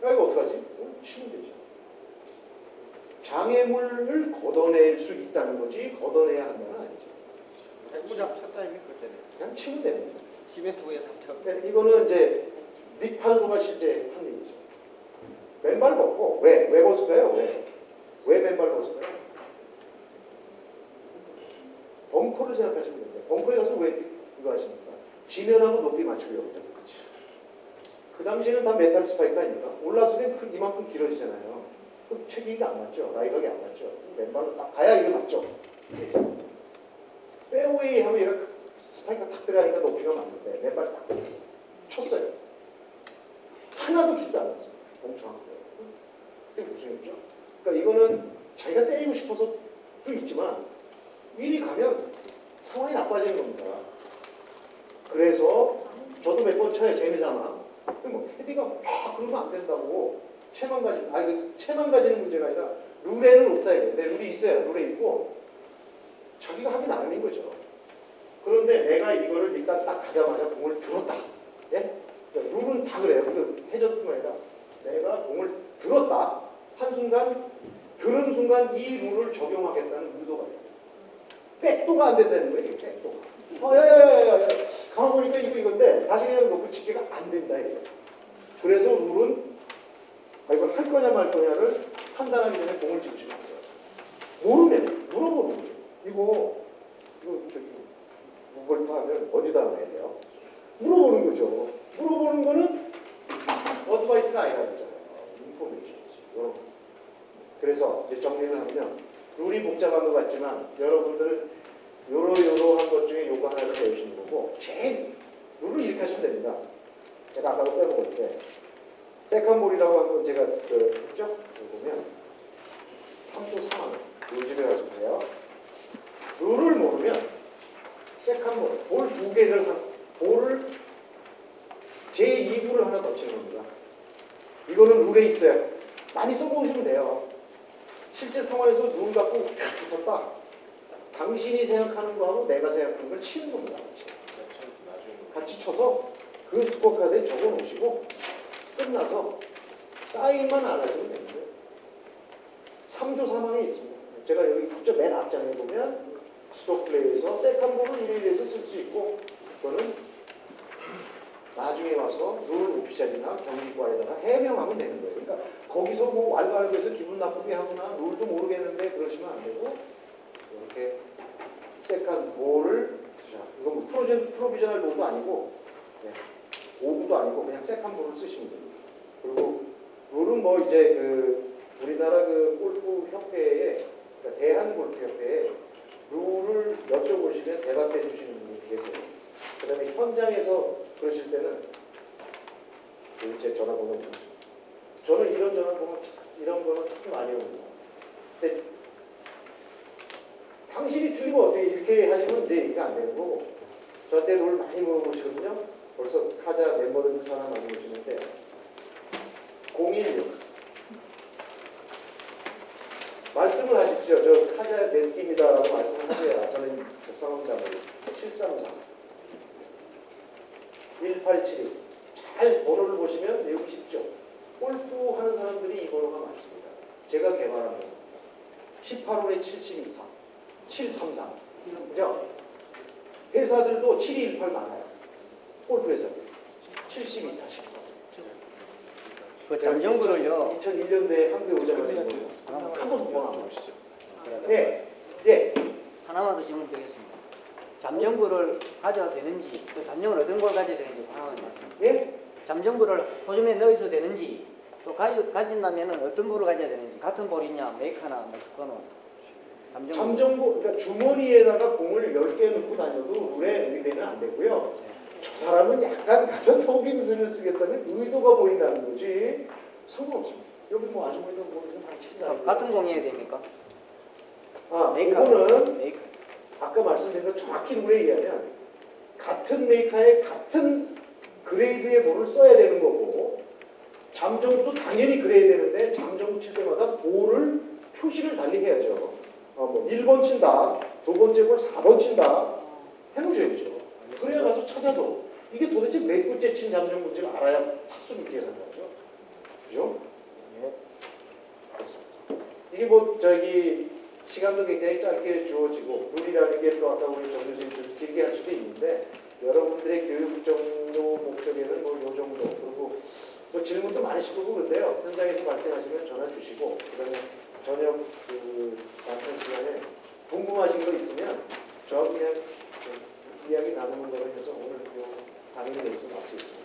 야 이거 어떡하지? 치면 되죠. 장애물을 걷어낼 수 있다는 거지 걷어내야 한다는 아니죠. 백부장 쳤다니까 그때. 그냥 치면 됩니다. 시멘트에 삼천. 네, 이거는 이제 닉팔도가 실제 한 얘기죠. 맨발 벗고 왜 벗을까요? 왜 맨발 벗을까요? 벙커를 생각하시면 됩니다. 벙커에 가서 왜 이거 하십니까? 지면하고 높이 맞추려고 그러죠. 그 당시에는 다 메탈 스파이크 아닙니까? 올라서면 이만큼 길어지잖아요. 그 체기가 안 맞죠. 라이각이 안 맞죠. 맨발로 딱 가야 이거 맞죠. 페어웨이 하면 얘가 스파이크가 탁 들어가니까 높이가 맞는데 맨발 딱 쳤어요. 하나도 키스 안 났습니다. 엄청 한 거예요. 그게 무슨 얘기죠? 그러니까 이거는 자기가 때리고 싶어서도 있지만 일이 가면 상황이 나빠지는 겁니다. 그래서 저도 몇 번 쳐요. 재미삼아. 뭐 캐디가 막 그러면 안 된다고 채만 가지는 문제가 아니라 룰에는 없다 이거예요. 근데 룰이 있어요. 룰에 있고 자기가 하기 나름인 거죠. 그런데 내가 이거를 일단 딱 가자마자 공을 들었다. 예? 그러니까 룰은 다 그래요. 근데 해줬던 거 아니라 내가 공을 들었다. 한순간 들은 순간 이 룰을 적용하겠다는 의도가 돼요. 백도가 안 된다는 거예요. 백도가. 야야야야야. 가만 보니까 이건데 다시 그냥 놓고 치기가 안 된다 이거예요. 그래서 룰은 이걸 할 거냐 말 거냐를 판단하기 전에 공을 집으시면 돼요. 모르면 물어보는 거예요. 이거 저기 무벌타 하면 어디다 놔야 돼요? 물어보는 거죠. 물어보는 거는 어드바이스가 아니라 그랬잖아요. 인포메이션이죠. 그래서 이제 정리를 하면 룰이 복잡한 것 같지만 여러분들은 요러한 것 중에 요거 하나를 배우시는 거고 제일 룰을 이렇게 하시면 됩니다. 제가 아까도 빼먹을 때 세컨볼이라고 한 건 제가 했죠? 보면 3조 4만 요 집에 가서 보세요. 룰을 모르면 세컨볼, 볼 2개를 볼을 제2부를 하나 더 치는 겁니다. 이거는 룰에 있어요. 많이 써보시면 돼요. 실제 상황에서 룰 갖고 붙었다. 당신이 생각하는 거하고 내가 생각하는 걸 치는 겁니다. 같이 쳐서 그 스코어 카드에 적어 놓으시고 끝나서 사인만 안 하시면 되는데 3조 4망이 있습니다. 제가 여기 맨 앞장에 보면 스트로크 플레이에서 세컨볼을 1회1에서 쓸 수 있고 그거는 나중에 와서 룰 오피셜이나 경기과에다가 해명하면 되는 거예요. 그러니까 거기서 뭐 왈가왈부해서 기분 나쁘게 하거나 룰도 모르겠는데 그러시면 안 되고 이렇게 세컨 볼을 이건 뭐 프로비저널 볼도 아니고 오브도 아니고 그냥 세컨 볼을 쓰시면 됩니다. 그리고 룰은 뭐 이제 그 우리나라 그 골프 협회에 그러니까 대한 골프 협회에 룰을 여쭤보시면 대답해 주시는 분이 계세요. 그 다음에 현장에서 그러실 때는 제 전화번호 저는 이런 전화번호 이런 거는 참 많이 옵니다. 근데 당신이 틀리면 어떻게 이렇게 하시면 이제 이게 안 되는 거고 저한테 룰 많이 물어보시거든요. 벌써 카자 멤버들도 전화 많이 오시는데 016 말씀을 하십시오. 저 카자 넷입니다라고 말씀을 하세요. 저는 성함이다 뭐 733 1872 잘 번호를 보시면 내용이 쉽죠. 골프 하는 사람들이 이 번호가 많습니다. 제가 개발한 거 18홀에 72타 733 그죠? 회사들도 7218 많아요. 골프 회사들 72타 18 그 잠정구를요. 2001년도에 한국에 오자마자 한번 번호 한번 보시죠. 네. 하나만 더 질문 드리겠습니다. 잠정구를 가져도 되는지 또 잠정을 어떤 걸 가져야 되는지 하나만 말씀해주세요. 예? 잠정구를 소점에 넣어서 되는지 또 가진다면 어떤 볼을 가져야 되는지 같은 볼이냐 메이커나 뭐 그거는 잠정구 그러니까 주머니에다가 공을 10개 넣고 다녀도 룰에 위배는 안 되고요. 저 사람은 약간 가서 속임수를 쓰겠다는 의도가 보인다는 거지 상관없습니다. 여기 뭐 아주머니도 뭐 좀 많이 챙겨 같은 공이어야 됩니까? 이거는 메이커. 아까 말씀드린 거 정확히 룰에 의하면 같은 메이커에 같은 그레이드의 볼을 써야 되는 거고 잠정구도 당연히 그래야 되는데 잠정구 칠 때마다 볼을 표시를 달리 해야죠. 뭐 1번 친다, 두 번째 볼 4번 친다 해놓으셔야죠. 그래야 가서 찾아도 이게 도대체 몇 구째 친 잠정구인지 알아야 타수를 계산하죠. 그죠? 그렇습니다. 이게 뭐 시간도 굉장히 짧게 주어지고 룰이라는 게 또 아까 우리 정 교수님 좀 길게 할 수도 있는데 여러분들의 교육 정도 목적에는 뭐 요 정도 그리고 뭐 질문도 많으실 거고 그런데요. 현장에서 발생하시면 전화 주시고 그다음에 저녁 그 남편 시간에 궁금하신 거 있으면 저하고 그냥 이야기 나누는 거로 해서 오늘 요 강의를 여기서 마치겠습니다.